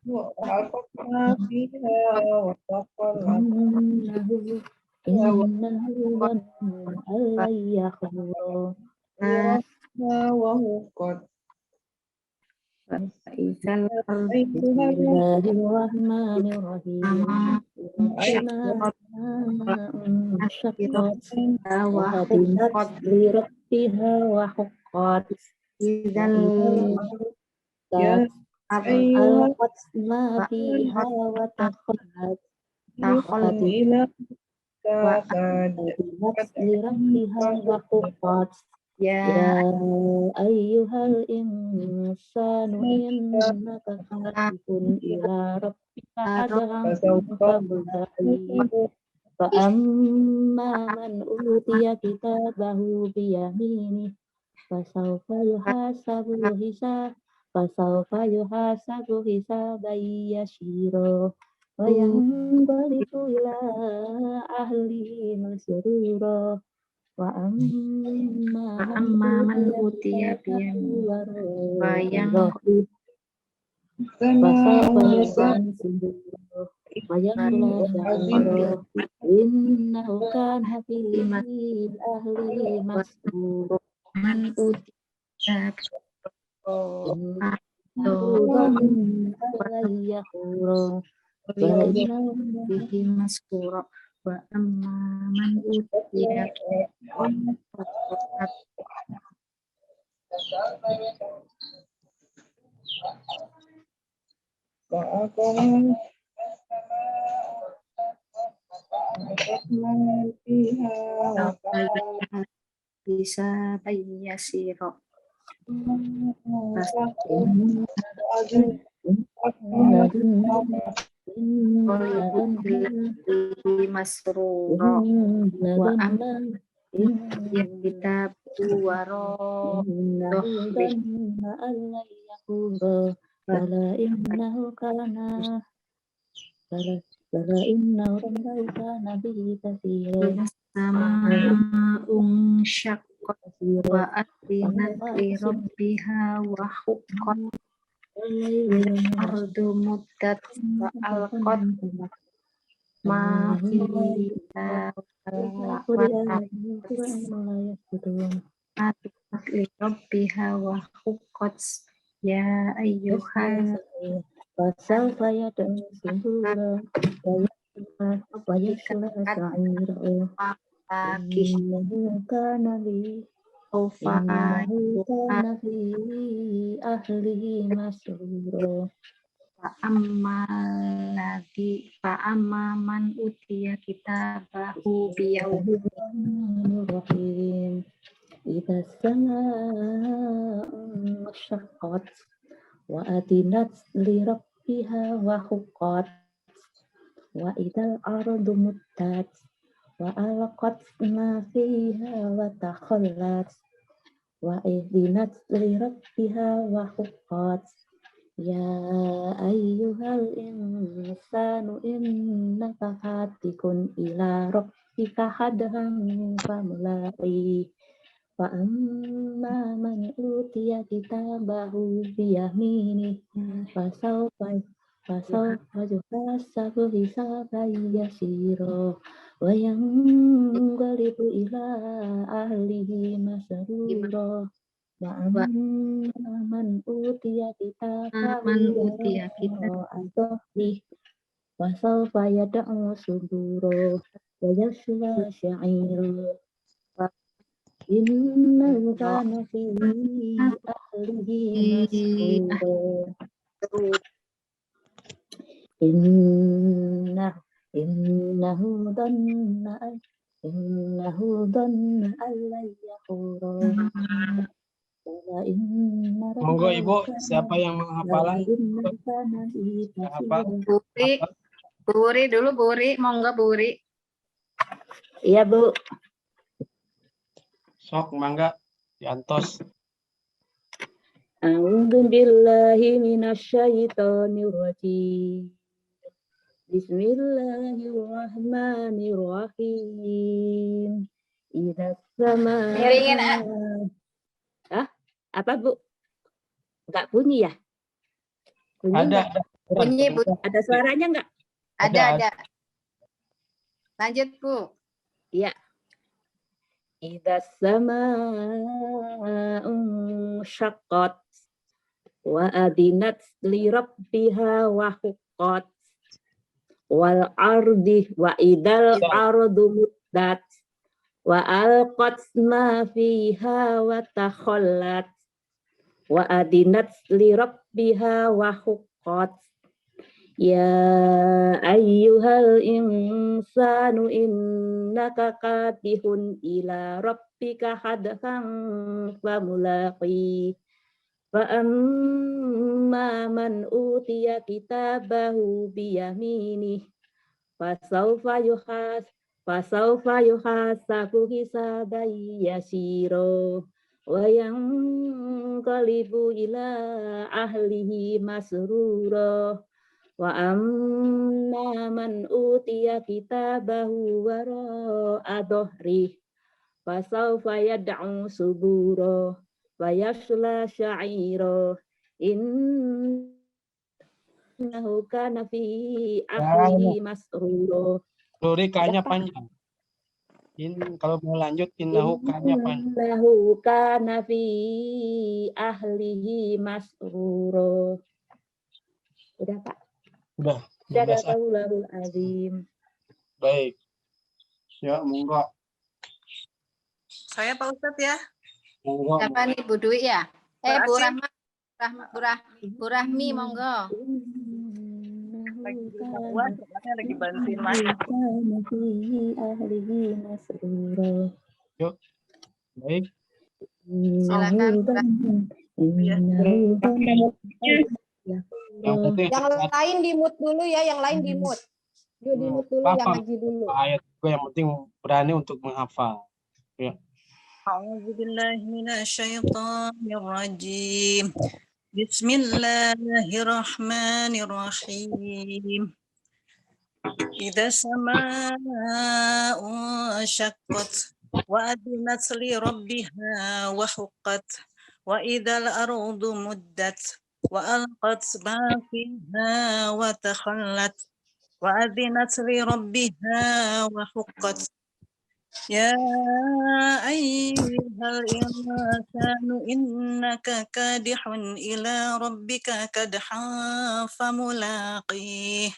وألقتنا فيها وتقلت إنه ظن أن لن يحور وهقت بسم الله الرحمن الرحيم السماء انشقت وأذنت لربها وحقت وألقت ما فيها وتخلت وأذنت لربها وحقت يا أيها الإنسان إنك كادح إلى ربك كدحا فملاقيه فأما من أوتي كتابه بيمينه فسوف يحاسب حسابا يسيرا وينقلب إلى أهله مسرورا وأما من أوتي بيمينه فسوف يدعو ثبورا ويصلى سعيرا إنه كان في أهله مسرورا من أوتي إنه ظن أن لن يحورا وإنه به مسكورا وأما من أوتي bisa bayasiro masruro wa ya kita waro bala innahu kana bihi katsira sama syaqqat wa atinat li rabbiha wa huqqat ardu muddat wa alqat ma fiha wa atinat li rabbiha wa huqqat ya ayyuhal fasawfa yad'u subura wa yasla sa'ira innahu kana li ahlihi masrura Fa'amma man utiya kitabahu Bismillahirrahmanirrahim. Idza as-samaa'u shaqqat wa adinat li rabbiha wa huqqat wa idzal ardu muddat wa alqat ma fiha wa takhallat wa adinat li rabbiha wa huqqat ya ayyuhal insanu innaka katikun ila rabbika hadhan famulaqi fa amma man utiya kitabahu biyamini fasawfa yuhasabu hisaban yasira wa yanqalibu ila ahlihi masrura wa man utiya kitabahu atahli fasawfa yad'u subura wa yasla sa'ira innahu kana fi ahlihi masrura innahu dhanna an lan yahura. Monggo Ibu, siapa yang menghafalan? Buri dulu, monggo Buri. Iya Bu. Sok mangga diantos. A'udzu billahi minasyaitonir rajim. Bismillahirrahmanirrahim. Idza samaa. Apa Bu? Enggak bunyi ya? Bunyi Ada. Bunyi Bu. Ada suaranya enggak? Ada. Lanjut Bu. Iya. Idza samaa'u syaqqat wa adinat li rabbiha wa huqqat wal ardi wa idal ardu muddat wa alqat ma fiha wa takhallat wa adinat li rabbiha wa huqqat. Ya ayyuhal insanu innaka qadihun ila rabbika hadhan famulaqih. Fa amma man utiya kitabahu biyaminih fasawfa yuhasabu hisaban yasira wa yanqalibu ila ahlihi masrura. Wa amma man utiya kitabahu wara'a dhahrihi fasawfa yad'u subura wa yasla sa'ira innahu kana fi ahlihi masrura. Dori kanya panjang. Kalau mau lanjut innahu kanya panjang. Innahu kana fi ahlihi masrura. Udah Pak. Udah. Sadaqallahul azim. Baik. Ya, monggo. Saya Pak Ustadz ya. Monggo. Siapa nih Bu Dwi ya? Bu Aceh. Bu Rahmi monggo. Lagi di rumah soalnya lagi bantuin masak. Yuk. Baik. Silakan. Yang penting Yang lain di mute dulu ya, yang lain di mute. Yuk di mute dulu, yang ngaji dulu. ayat juga yang penting berani untuk menghafal. Ya. A'udzubillahi minasyaitonirrajim. Bismillahirrahmanirrahim. Idza samaa'u syaqqat wa adinat li rabbiha wa huqqat wa idzal ardu muddat wa alqat ma fiha wa takhallat wa adinat li rabbiha wa huqqat. Ya ayyuhal insanu innaka kadihun ila rabbika kadhan famulaqih.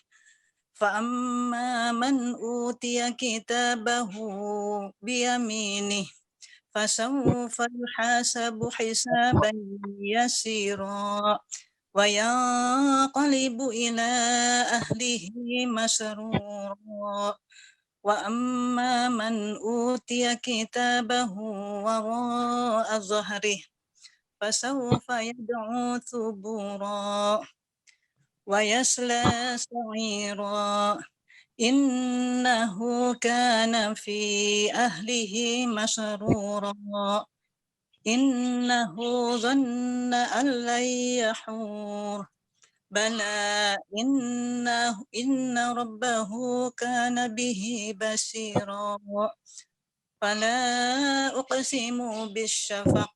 Fa amma man utiya kitabahu biyaminih fasawfa yuhasabu hisaban yasira wa yanqalibu ila ahlihi masrura. Wa amma man utiya kitabahu wara'a dhahrihi fasawfa yad'u thubura wa yasla sa'ira innahu kana fi ahlihi masrura innahu dhanna an lan yahur bala inna rabbahu kana bihi basira fala uqsimu bisyafaq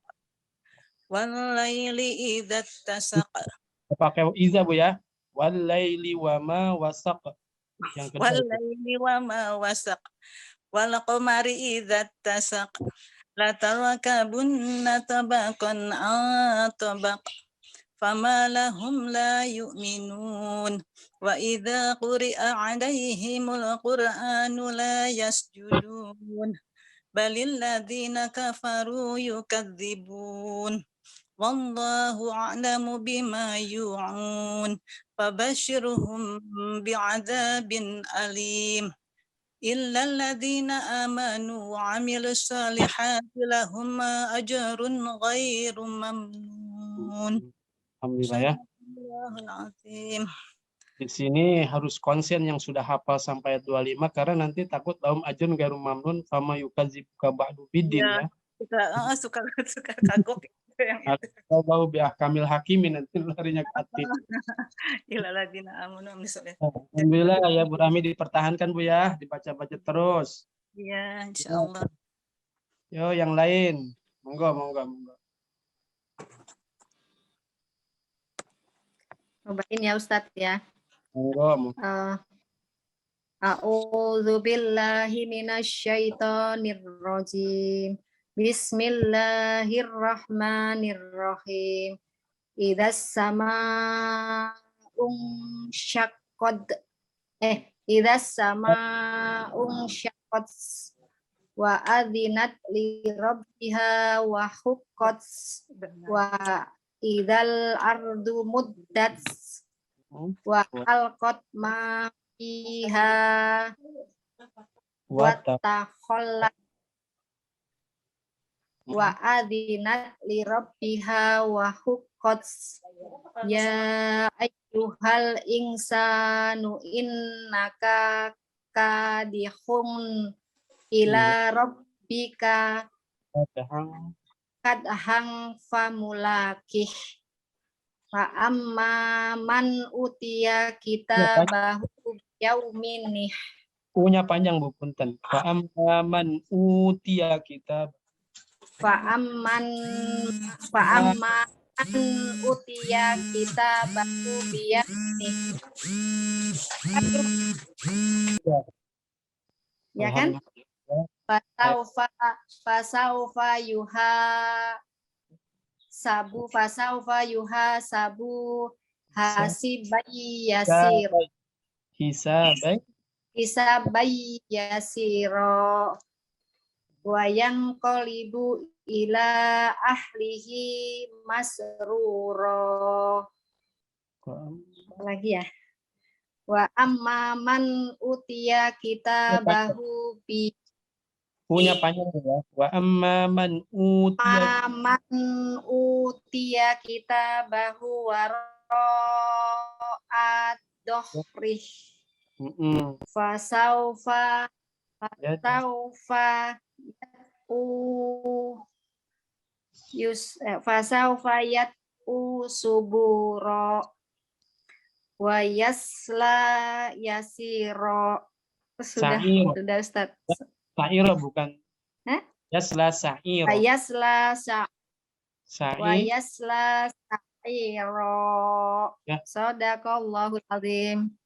wal laili idza tasaq. Pakai iza Bu ya. Wal laili wa ma wasaq. Yang kedua. Wal laili wa ma wasaq wal qamari idza tasaq la tarakabunna tabaqan tabaq fama lahum la yu'minun wa idza quri'a 'alaihimul qur'anu la yasjudun balil ladzina kafaru yukadzibun wallahu a'lamu bima yu'un fabashshirhum bi'adzabin alim illa alladzina amanu wa 'amilus salihati lahum ajrun ghairu mamnun. Alhamdulillah ya. Di sini harus konsen yang sudah hafal sampai ayat 25 karena nanti takut lahum ajrun ghairu mamnun fama yukadzibuka ba'du biddin ya. Suka kagok gitu yang Allahu bi ahkamil hakimin nanti larinya ke hati. illa alladzina amanu misalnya. Alhamdulillah ya Bu Rahmi dipertahankan Bu ya, dibaca-baca terus. Iya, insyaallah. Yo yang lain. Monggo. Cobain ya Ustadz ya. Monggo. A'udzu billahi minasyaitonir rajim. Bismillahirrahmanirrahim. Idzas samaa'un syaqqat. Idzas samaa'un syaqqat wa adzinat li rabbiha wa huqqat Idzal ardu muddat wa alqat ma fiha wa takhallat wa adinat li rabbiha wa huqqat. Ya ayyuhal insanu innaka kadihun ila rabbika kadhang famulakih. Fa amma man utiya kitabahu yauminih. Punya panjang Bu punten. Fa amman utiya kitab. Fa amman utiya kitabahu biyaminih. Ya kan? Fasaufa yuha sabu hasibai yasir. Hisabai yasiro. Wayang qolibu ila ahlihi masruro. Lagi ya. Wa amman utiya kitabahu bi. Punya panjang ya. Wa amman utiya kitabahu wara'a dohrih. Fasaufa suburo wa yasla yasiro. Sudah Ustaz. Sa'iro bukan. Hah? Yasla sa'iro. Wa yasla sa'iro. Ya. Shadaqallahul azim.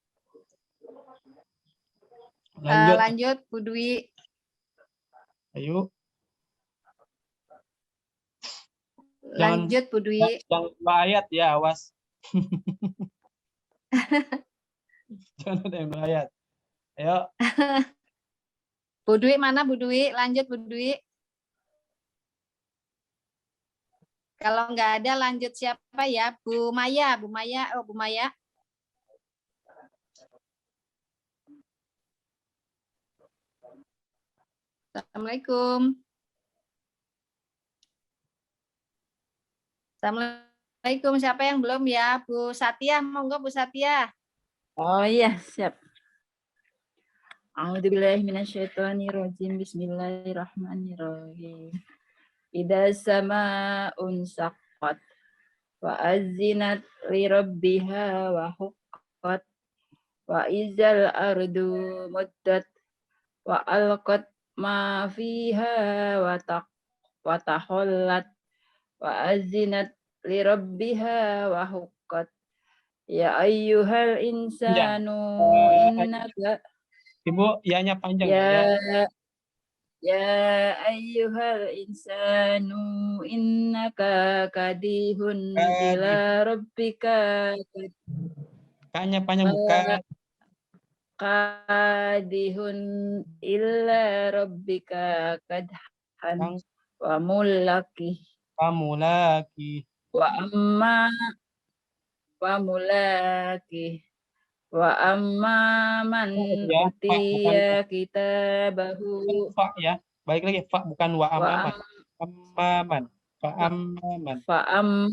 Lanjut Bu Dwi. Ayo. Lanjut Bu Dwi. Jangan lupa ayat ya, awas. Jangan ada yang ayat. Ayo. Bu Dwi mana Bu Dwi? Lanjut Bu Dwi. Kalau nggak ada lanjut siapa ya? Bu Maya. Bu Maya. Oh Bu Maya. Assalamualaikum. Assalamualaikum. Siapa yang belum ya? Bu Satya, monggo Bu Satya. Oh iya, siap. A'udzubillahi minasyaitonirrajim. Bismillahirrahmanirrahim. Idza sama'un saqqat wa azinat li rabbiha wa huqqat wa idzal ardu muddat wa alqat ma fiha wa takhallat wa azinat li rabbiha wa huqqat. Ya ayyuhal insanu innaka. Ibu, ya-nya panjang Ya ayyuhal insanu innaka kadihun ila rabbika. K-nya panjang bukan. Kadihun illa rabbika kadhan wa mulaki. Wa mulaki. Wa amma man utiya kitabahu. Fa ya. Balik lagi fa bukan wa amman. Amman. Fa amman.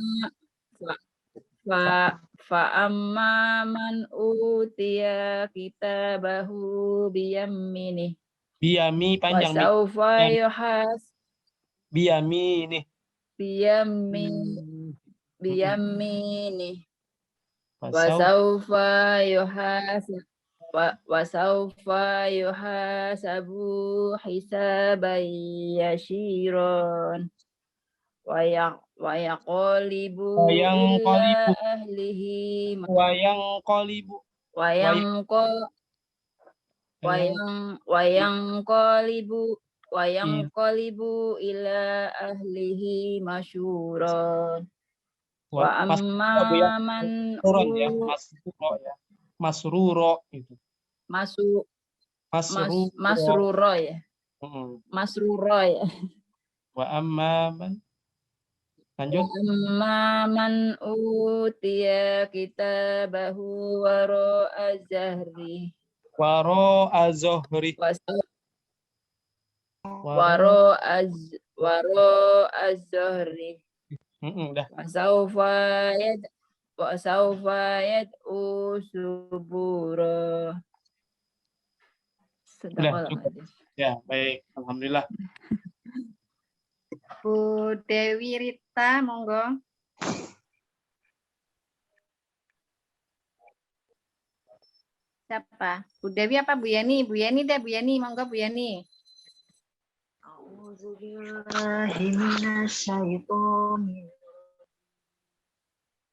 Fa amma man utiya kitabahu biyamini. Biyami panjang. Wasaufa yuhas. Biyamini. Biyamini. Wasaufa yuhasabu hisaban yashiron wa yaqalibu ila ahlihi wa yanqalibu ila ahlihi masyuron. Wa amma man masruro itu. Masruro ya. Masruro ya. Wa amma man Lanjut. Amma man utiya kitabahu wara'a zahri. Waro azohri. Wara'a zahri. Dah. Wasaufa yad'u subura. Udah cukup. Ya, baik. Alhamdulillah. Bu Dewi Rita, monggo. Siapa? Bu Dewi apa Bu Yani? Bu Yani deh, Bu Yani, monggo Bu Yani.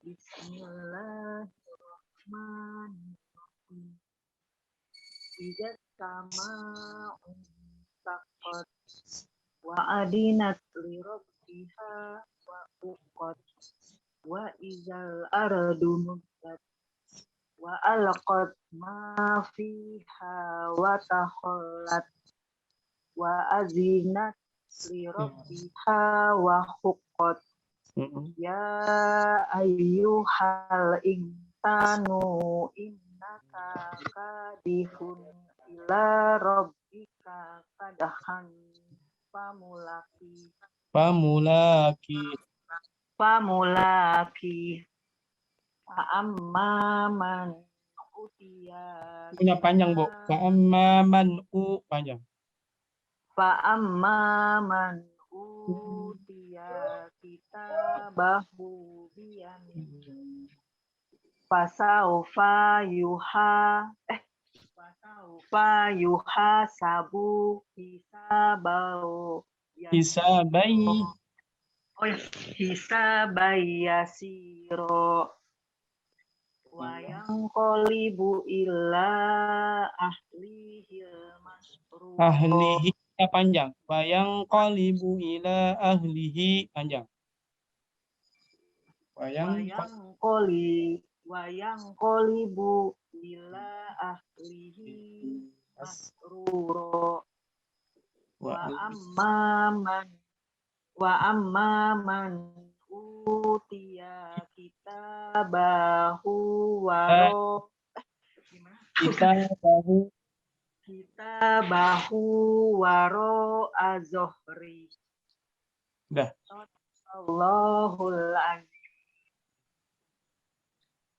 Bismillahirrahmanirrahim. Idza sama'un taqqat wa adinat li rabbiha wa uqat wa idzal ardu muddat wa alqat ma fiha wa takhallat wa azinat li rabbiha wa huqqat. Ya ayyuhal insanu innaka kadihun ila rabbika kadahan famulaki fa'amman utiya Punya panjang, Bu. Fa'amman panjang. fa'amman utiya kitabahu biyaminihi fasaufa yuhasabu hisabai yasiro wa yanqalibu ila ahlihil masrur. Ahlihi panjang. Wa yanqalibu ila ahlihi panjang. Wa yanqalibu ila ahlihi masruro. Wa amman utiya kitabahu waro azohri. Dah. Allahul azim.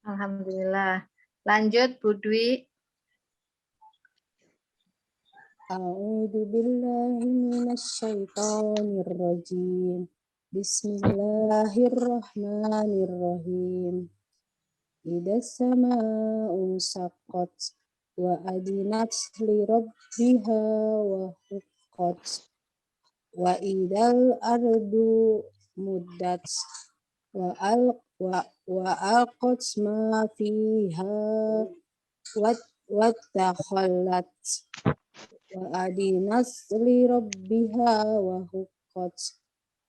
Alhamdulillah. Lanjut Bu Dwi. A'udzu billahi minasyaitonir rajim. Bismillahirrahmanirrahim. Idas sama'u saqqat wa adinat li rabbiha wa huqqat wa idal ardu muddat wa alqat ma fiha wa takhallat wa adinat li rabbiha wa huqqat.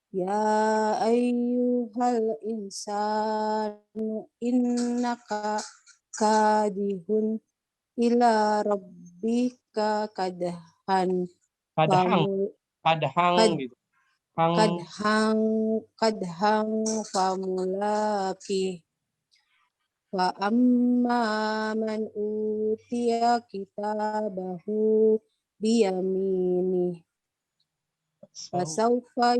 Ya ayyuhal insanu innaka kadihun ila rabbika kadhan famulaki wa amma man utiya kitabahu biyamini fasaufa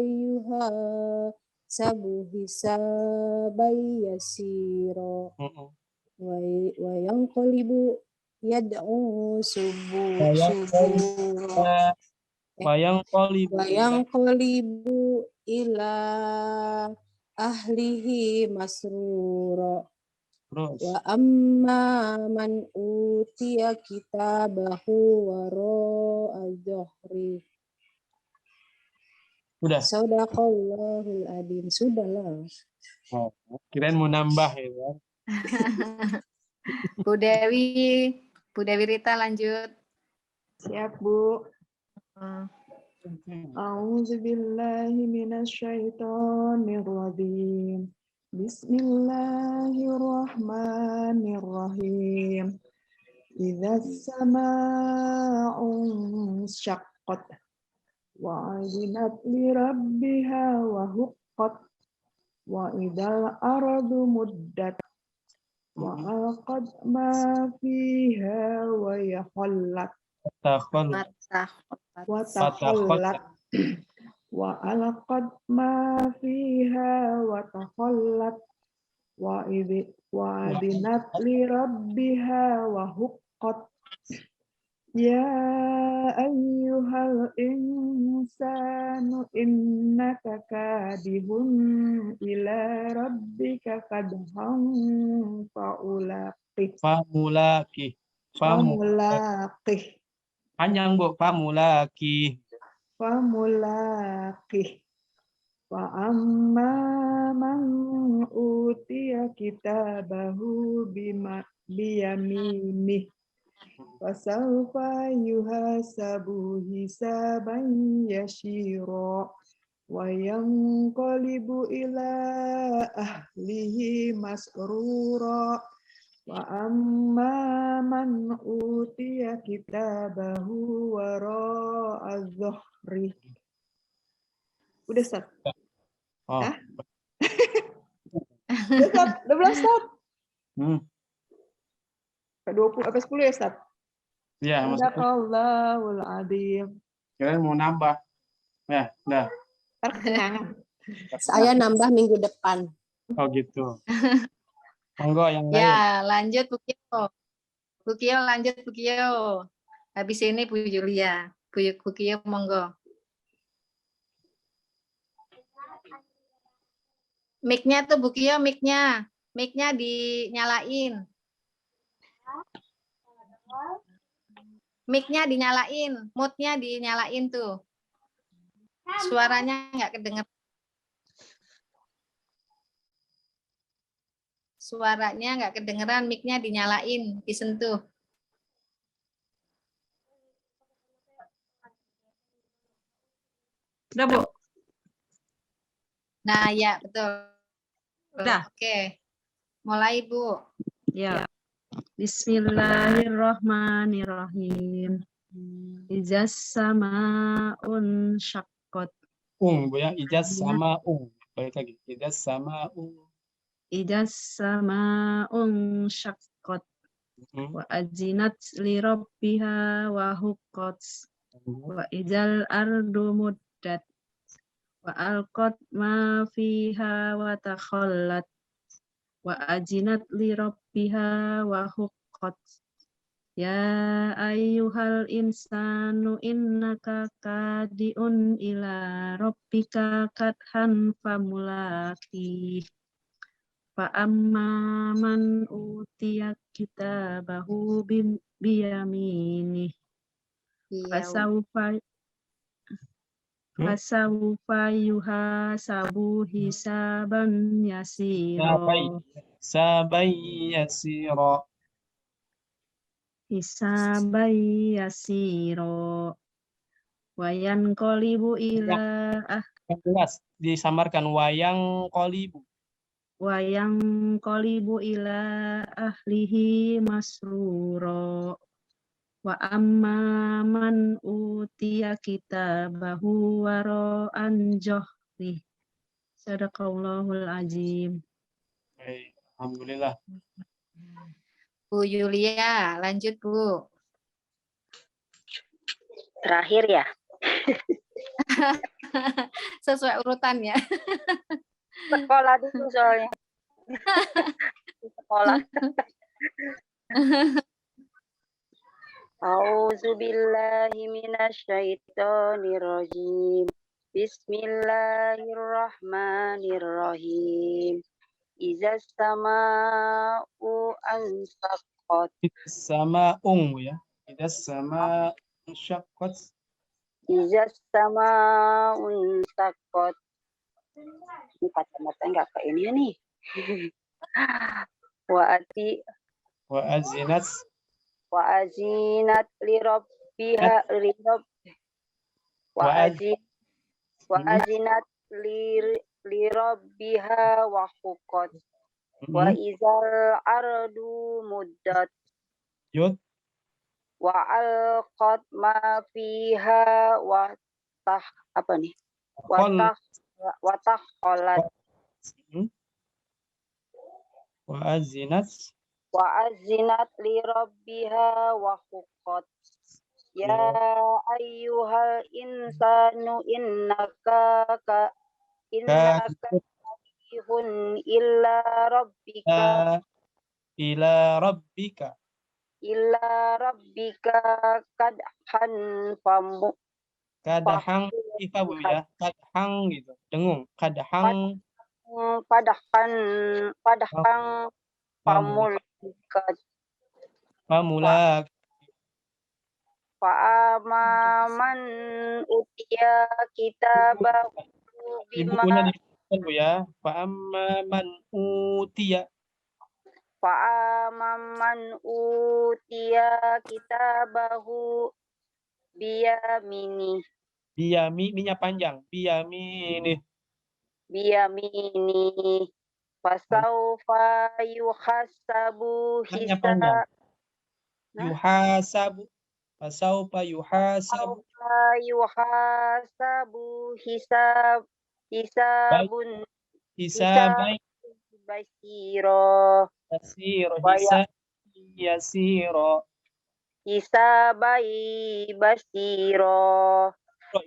yuhasabu hisabai yasiro wa yanqalibu yad'u subura wa yanqalibu ila ahlihi masrura. Wa amma man utiya kitabahu wara'a zahri. Sudah. Shadaqallahul adzim. Sudahlah. Oh, kirain mau nambah ya. Bu Dewi Rita lanjut. Siap, Bu. A'udzubillahi minasyaitonirrajim. Bismillahirrahmanirrahim. Idza sama'u syaqqat وأذنت لربها وحقت وإذا الأرض مدت وألقت ما فيها وتخلت وألقت ما فيها وتخلت وأذنت لربها وحقت يا أيها الإنسان إنك كادح إلى ربك كدحا Famulaki. فملاقه Panjang Bu, famulaki. Wa amma man utiya kitabahu biyaminih fasawfa yuhasabu hisaban yashira wa yanqalibu ila ahlihi masrura wa amma man utiya kitabahu wara'a dhuhri. Udah Ustaz? Oh. Hah? Udah Ustaz? Udah belum Ustaz? Ke 20 apa 10 ya Ustaz? Iya, maksudnya. Sadaqallahul adzim. Kalian mau nambah? Ya, udah. Ntar kekenyangan. Saya nambah minggu depan. Oh gitu. Monggo yang lain. Ya, lanjut Bu Kio. Bu Kio lanjut Bu Kio. Habis ini Bu Julia. Bu Kio monggo. Mic-nya tuh Bu Kio, mic-nya dinyalain. Mic-nya dinyalain, mute-nya dinyalain tuh. Suaranya nggak kedengeran. Suaranya nggak kedengeran, mic-nya dinyalain, disentuh. Udah, Bu. Nah, ya, betul. Udah. Oke. Mulai, Bu. Ya. Bismillahirrahmanirrahim. Ijaz sama'un syaqqat. Bu ya, ijaz sama Balik lagi. Ijaz sama Ijaz sama'un syaqqat. Wa azinat li rabbiha wa huqqat. Wa ijal ardu muddat. Wa alqat ma fiha wa takhallat. Wa azinat li rabbiha wa huqqat. Ya ayyuhal insanu innaka kadiun ila rabbika kadhan famulaki. Fa amma man utiya kitabahu biyaminih. Fasawfa yuhasabu hisaban yasira. Sabai yasira. Hisaban yasira. Wayan qalibu ila Jelas disamarkan wayang qalibu. Wayang qalibu ila ahlihi masrura. Wa amma man utiya kitabahu wara'an johri. Sadaqallahul azim. Alhamdulillah. Bu Yulia, lanjut Bu. Terakhir ya? Sesuai urutannya. Sekolah dulu soalnya. Sekolah. A'udzu billahi minasyaitonir rajim. Bismillahirrahmanirrahim. Izas sama'u ansaqat. Sama'ung ya. Izas sama syaqqat. Izas sama'u ansaqat. Ini kacamata enggak kayak ini nih. Wa azinat li rabbiha wa azinat li rabbiha wa huqqat wa izal ardu muddat wa alqat ma fiha wa watah apa nih? Khol. Watah kholat Wa azinat. wa azinat li rabbiha wa huqqat. Ya ayyuhal insanu innaka kadihun illa rabbika Ila rabbika kadhan famu kadahang ifa Bu ya. Kadahang gitu. Dengung. Kadahang padahkan pamulikat pamula fa'amaman utiya kitabahu bima ibunya dibutuhkan Bu ya. Fa'amman utiya fa'amaman utiya kitabahu biyamini biyami panjang. Biyamini fasaufa yuhasabu Maknya panjang. Nah. Yuhasabu. Fasaufa yuhasabu. Hisabun Hisabai basiro yasiro. Yasiro. hisabai basiro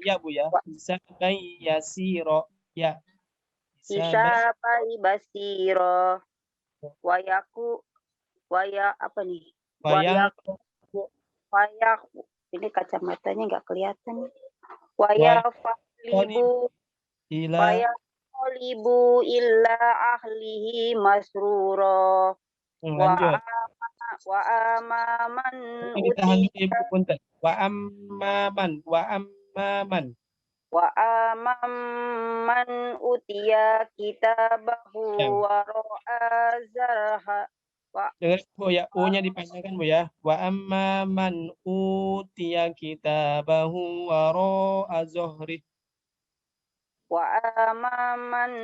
Ya Bu ya. Hisabai yasiro. Ya. hisabai basiro apa nih Wayang. wayak ini kacamatanya nggak kelihatan wayafalibu Ila. illa ahlihi masruro Lanjut. wa amaman Ini ditahan dulu Ibu punten. Wa amman utiya kitabahu wara'a zarha dengar Bu ya, U-nya dipanjangkan Bu ya. Wa amman utiya kitabahu wara'a zuhri. wa amaman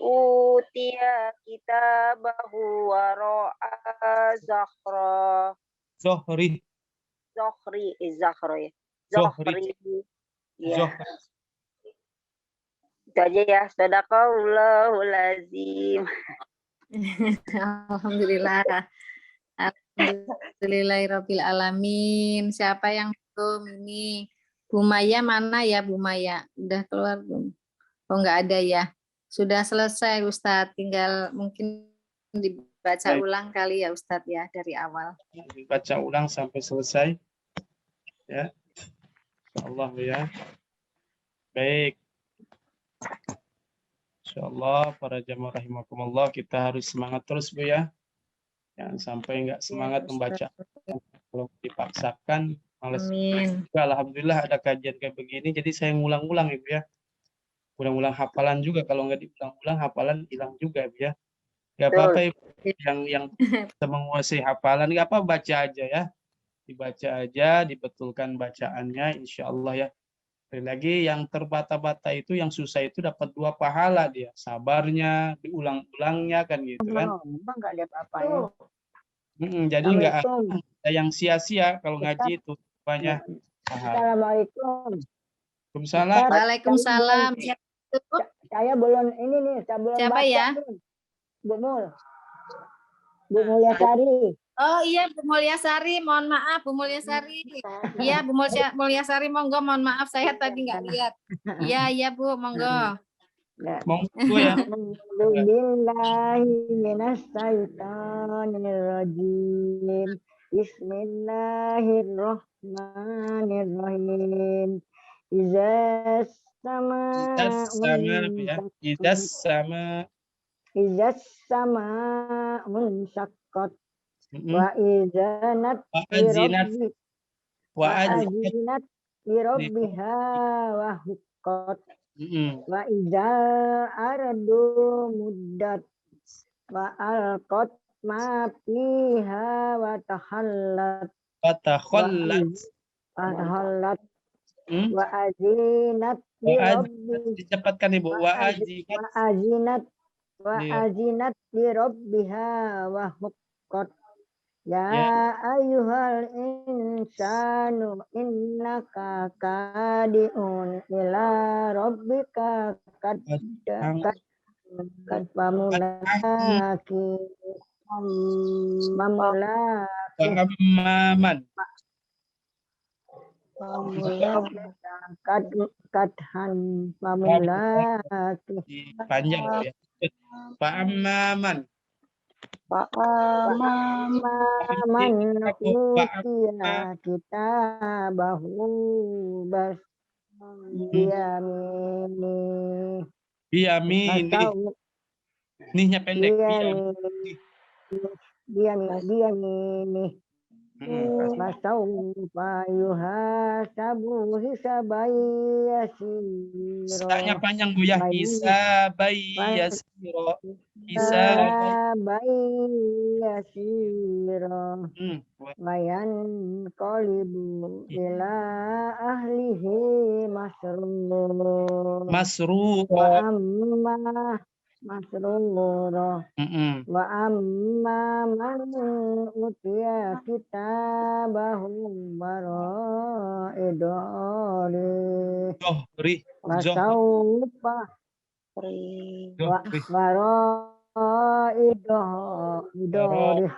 utiya kitabahu wara'a zahra Zuhri. Zohri ya. Itu aja ya. Sadaqallahul azim. Alhamdulillah. Alhamdulillahirabbil alamin. Siapa yang belum ini? Bu Maya mana ya Bu Maya? Udah keluar belum? Oh enggak ada ya. Sudah selesai Ustadz. Tinggal mungkin dibaca ulang kali ya Ustadz ya dari awal. Dibaca ulang sampai selesai. Ya. Insyaallah ya. Baik. Insyaallah para jamaah rahimakumullah, kita harus semangat terus Bu ya. Jangan sampai enggak semangat membaca. Kalau dipaksakan males. Alhamdulillah ada kajian kayak begini, jadi saya ngulang-ulang Ibu ya. Ulang-ulang hafalan juga, kalau nggak diulang-ulang hafalan hilang juga Ibu ya. Nggak apa-apa Ibu, yang bisa menguasai hafalan nggak apa, baca aja ya. Dibaca aja, dibetulkan bacaannya, insya Allah ya. Lagi yang terbata-bata itu, yang susah itu dapat 2 pahala dia. Sabarnya, diulang-ulangnya kan gitu kan. Nggak lihat apa ya. Jadi nggak ada yang sia-sia kalau ngaji itu banyak pahala. Assalamualaikum. Waalaikumsalam. Waalaikumsalam. Saya belum ini nih, saya belum Siapa baca ya? nih. Bu Mulyasari. Oh iya Bu Mulyasari, mohon maaf Bu Mulyasari. Iya Bu Mulyasari, monggo, mohon maaf saya tadi nggak lihat. Iya Bu, monggo. Monggo ya. Billahi minasyaitonirrajim. Bismillahirrahmanirrahim. Izas sama munsyaqqat wa izanat li rabbiha wa huqqat wa izal ardu muddat wa alqat ma fiha wa tahallat wa azinat li rabbiha dicepatkan Ibu. Wa azinat li rabbiha wa huqqat Ya ayyuhal insanu innaka kadiun ila rabbika kad pamulaki mamulaki Fa'amman. kadhan pamulaki Panjang ya. Fa'amman. man utiya kitabahu bas biyamini Biyamini. Masau Nihnya pendek. biyamini Masaufa yuhasabu hisabai yasiro Isanya panjang Bu ya. Hisabai yasiro. hisabai yasiro wayan qalibu ila ahlihi masrur wa amma masrur wa amma man utiya kitabahu idori masaufa idori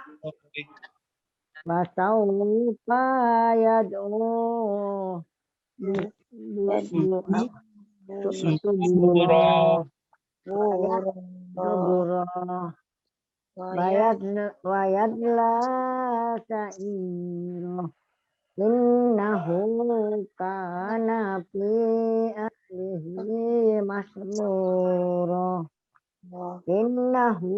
masaufa yad'u wayadla sa'iro innahu kana fi ahlihi masrura innahu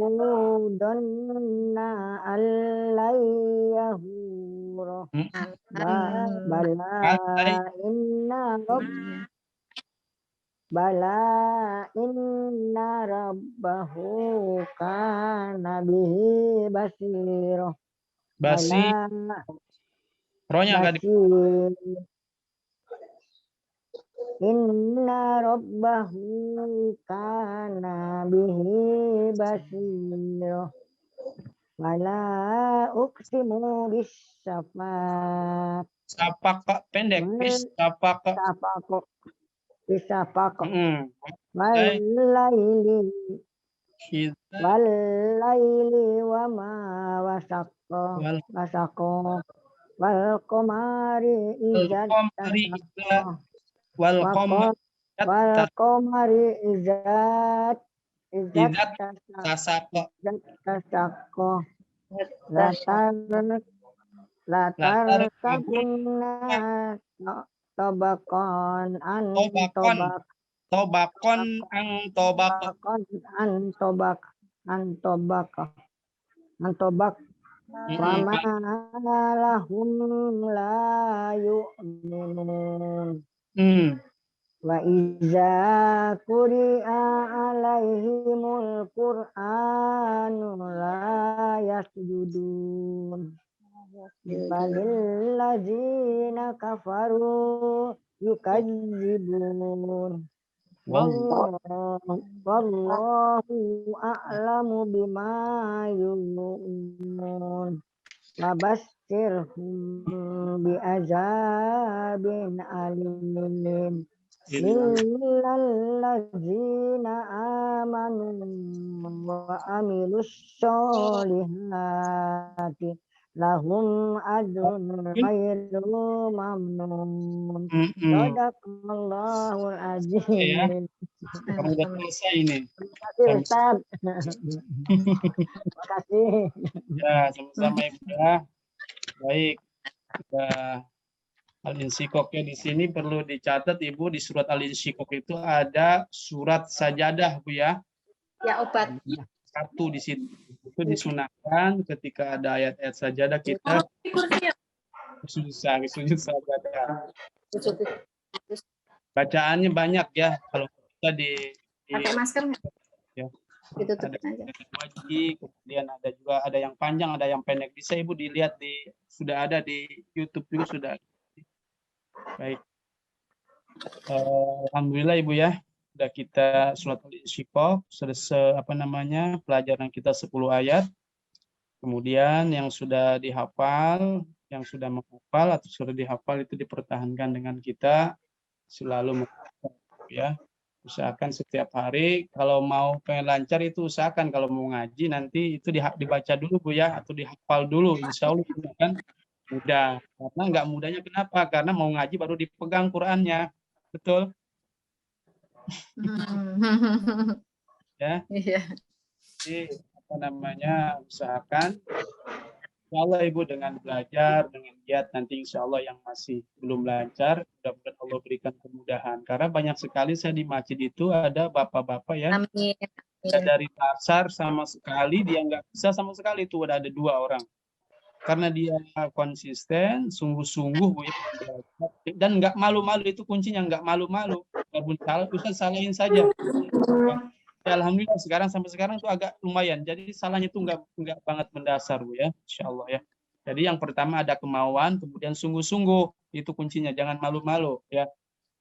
dhanna allayahura Bala inna rabbahu kana bihi basiro. Basir. Rohnya agak basir. Inna rabbahu kana bihi basiro. Wala uqsimu bisyafaq. Sapak pendek. Sapak. Bisa pakok. Walaili wa ma wasaqo wal qamari izat wal qamari izat tasaqo latar kabunna tobakon an tobak wama lahum la yu'minun wa iza quri'a alaihimul qur'anu la yasjudun balil ladzina kafaru yukadzibun wallahu a'lamu bima yu'minun wabassirhum bi'azabin alim illal ladzina amanu wa amilus solihati lahum ajrun ghairu mamnun. Sadaqallahul azim. Kamu udah selesai ini. Terima kasih Ustaz. Terima kasih. Ya, sama-sama Ibu ya. Baik. Al-Insyikoknya di sini perlu dicatat Ibu, di surat Al-Insyikok itu ada surat sajadah Bu ya. Ya obat. Satu di situ. Itu disunahkan ketika ada ayat-ayat sajadah kita susah sajadah. Bacaannya banyak ya kalau kita di pakai masker ya. Ditutupin aja. Wajib, kemudian ada juga ada yang panjang, ada yang pendek. Bisa Ibu dilihat sudah ada di YouTube juga sudah. Baik. Alhamdulillah Ibu ya. Sudah kita surat Al-Insyikok, pelajaran kita 10 ayat. Kemudian yang sudah dihafal, yang sudah menghafal atau sudah dihafal itu dipertahankan dengan kita selalu menghafal, ya. Usahakan setiap hari, kalau mau pengen lancar itu usahakan kalau mau ngaji nanti itu dibaca dulu Bu ya, atau dihafal dulu, insya Allah itu kan mudah. Karena nggak mudahnya kenapa? Karena mau ngaji baru dipegang Qurannya, betul? Ya. Iya. Jadi apa namanya, usahakan insya Allah Ibu dengan belajar, dengan giat nanti insya Allah yang masih belum lancar, mudah-mudahan Allah berikan kemudahan. Karena banyak sekali saya di masjid itu ada bapak-bapak ya, Amin. dari dasar sama sekali dia nggak bisa sama sekali, itu ada 2 orang. Karena dia konsisten, sungguh-sungguh Bu ya, dan nggak malu-malu, itu kuncinya, nggak malu-malu. Walaupun salah, Ustaz salahin saja. Ya, alhamdulillah sampai sekarang itu agak lumayan. Jadi salahnya itu enggak banget mendasar Bu ya, insya Allah ya. Jadi yang pertama ada kemauan, kemudian sungguh-sungguh, itu kuncinya, jangan malu-malu ya.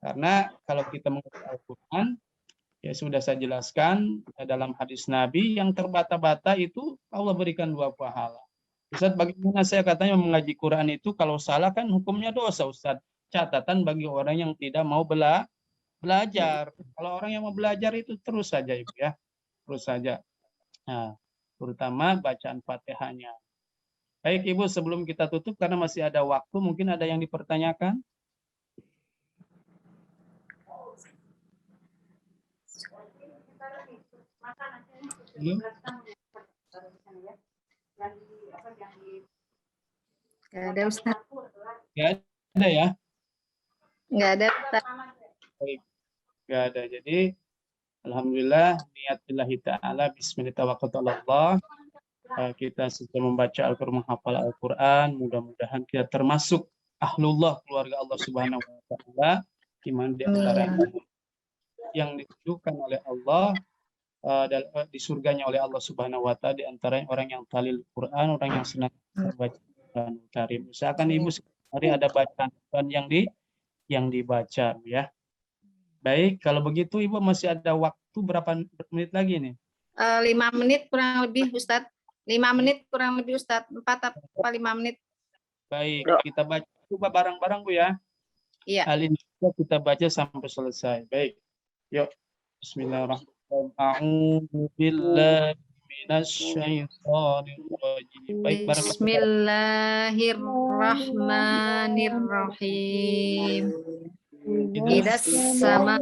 Karena kalau kita mengerti Al-Quran, ya sudah saya jelaskan dalam hadis Nabi, yang terbata-bata itu Allah berikan 2 pahala. Ustaz, bagaimana saya katanya mengaji Quran itu kalau salah kan hukumnya dosa Ustaz. Catatan bagi orang yang tidak mau belajar. Kalau orang yang mau belajar itu terus saja Ibu ya, terus saja. Nah, terutama bacaan Fatihahnya. Baik Ibu, sebelum kita tutup karena masih ada waktu, mungkin ada yang dipertanyakan? Nggak ada Ustaz. Nggak ada ya? Nggak ada Ustaz. Baik. Nggak ada. Jadi alhamdulillah, niat lillahi ta'ala, bismillahirrahmanirrahim. Kita sudah membaca Al-Quran, menghafal Al-Quran, mudah-mudahan kita termasuk ahlullah, keluarga Allah Subhanahu wa Ta'ala, di mana di antara yang ditujukan oleh Allah di surganya oleh Allah Subhanahu wa Ta'ala, di antara orang yang talil Quran, orang yang senang membaca Quran Karim. Usahakan Ibu hari ada bacaan yang dibaca ya. Baik, kalau begitu Ibu masih ada waktu berapa menit lagi nih? 5 menit kurang lebih Ustadz. 5 menit kurang lebih Ustadz. 4 apa 5 menit. Baik, kita baca bareng-bareng Bu ya. Iya. Al-Insyaallah kita baca sampai selesai. Baik. Yuk. Bismillahirrahmanirrahim. A'udzu billahi minasyaitonir rajim. Baik, bareng. Bismillahirrahmanirrahim. Idas sama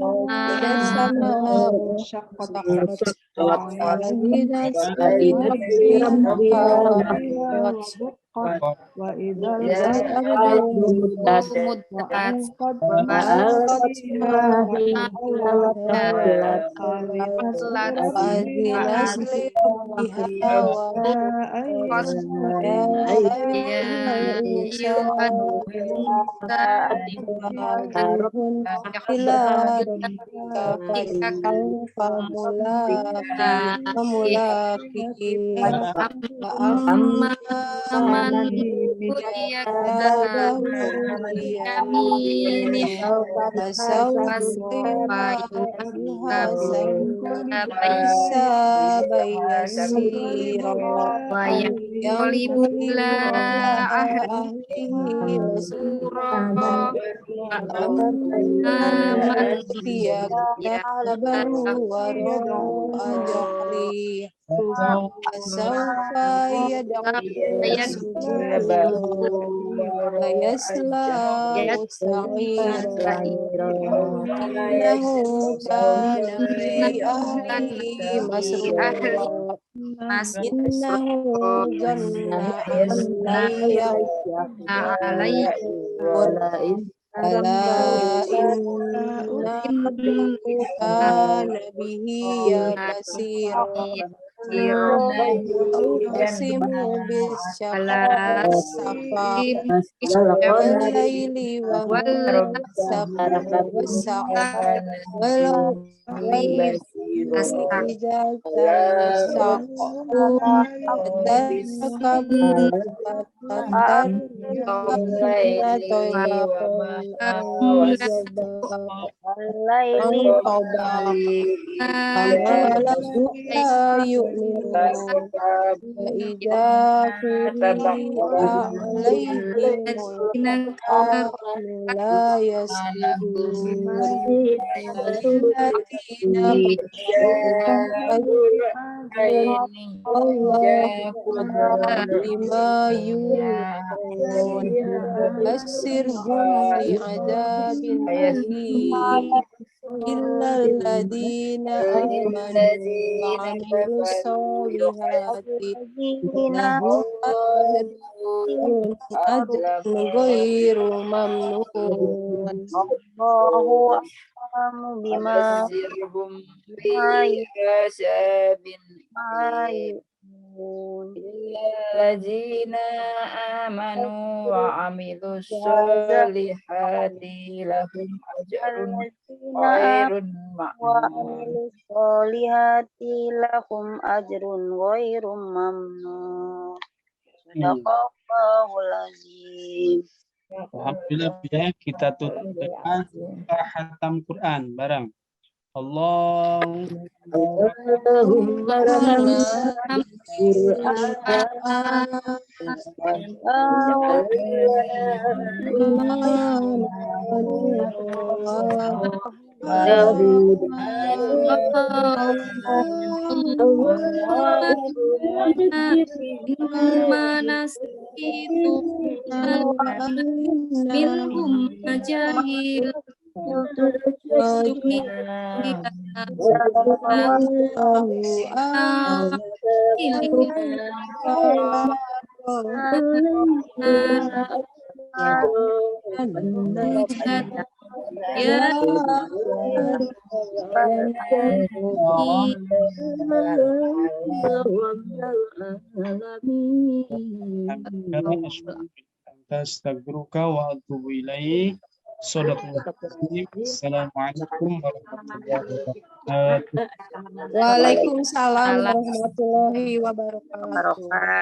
bima yu'minun basirhum bi'adzabin alim illa alladhina amanu wa 'amilus solihati lahum ajrun ghairu mamnun. Allahu a'lamu bima Wabashirhum bi'adzabin alim. Illalladzina amanu wa amilus solihati lahum ajrun ghairun mamnun. solihati lahum ajrun ghairum mamnun. Sadaqallahul azim. Alhamdulillah ya, kita tutup dengan khatam Quran bareng. Allahumma minhum majahil Astagfiruka wa atubu ilaik. Assalamualaikum warahmatullahi wabarakatuh. Waalaikumsalam warahmatullahi wabarakatuh.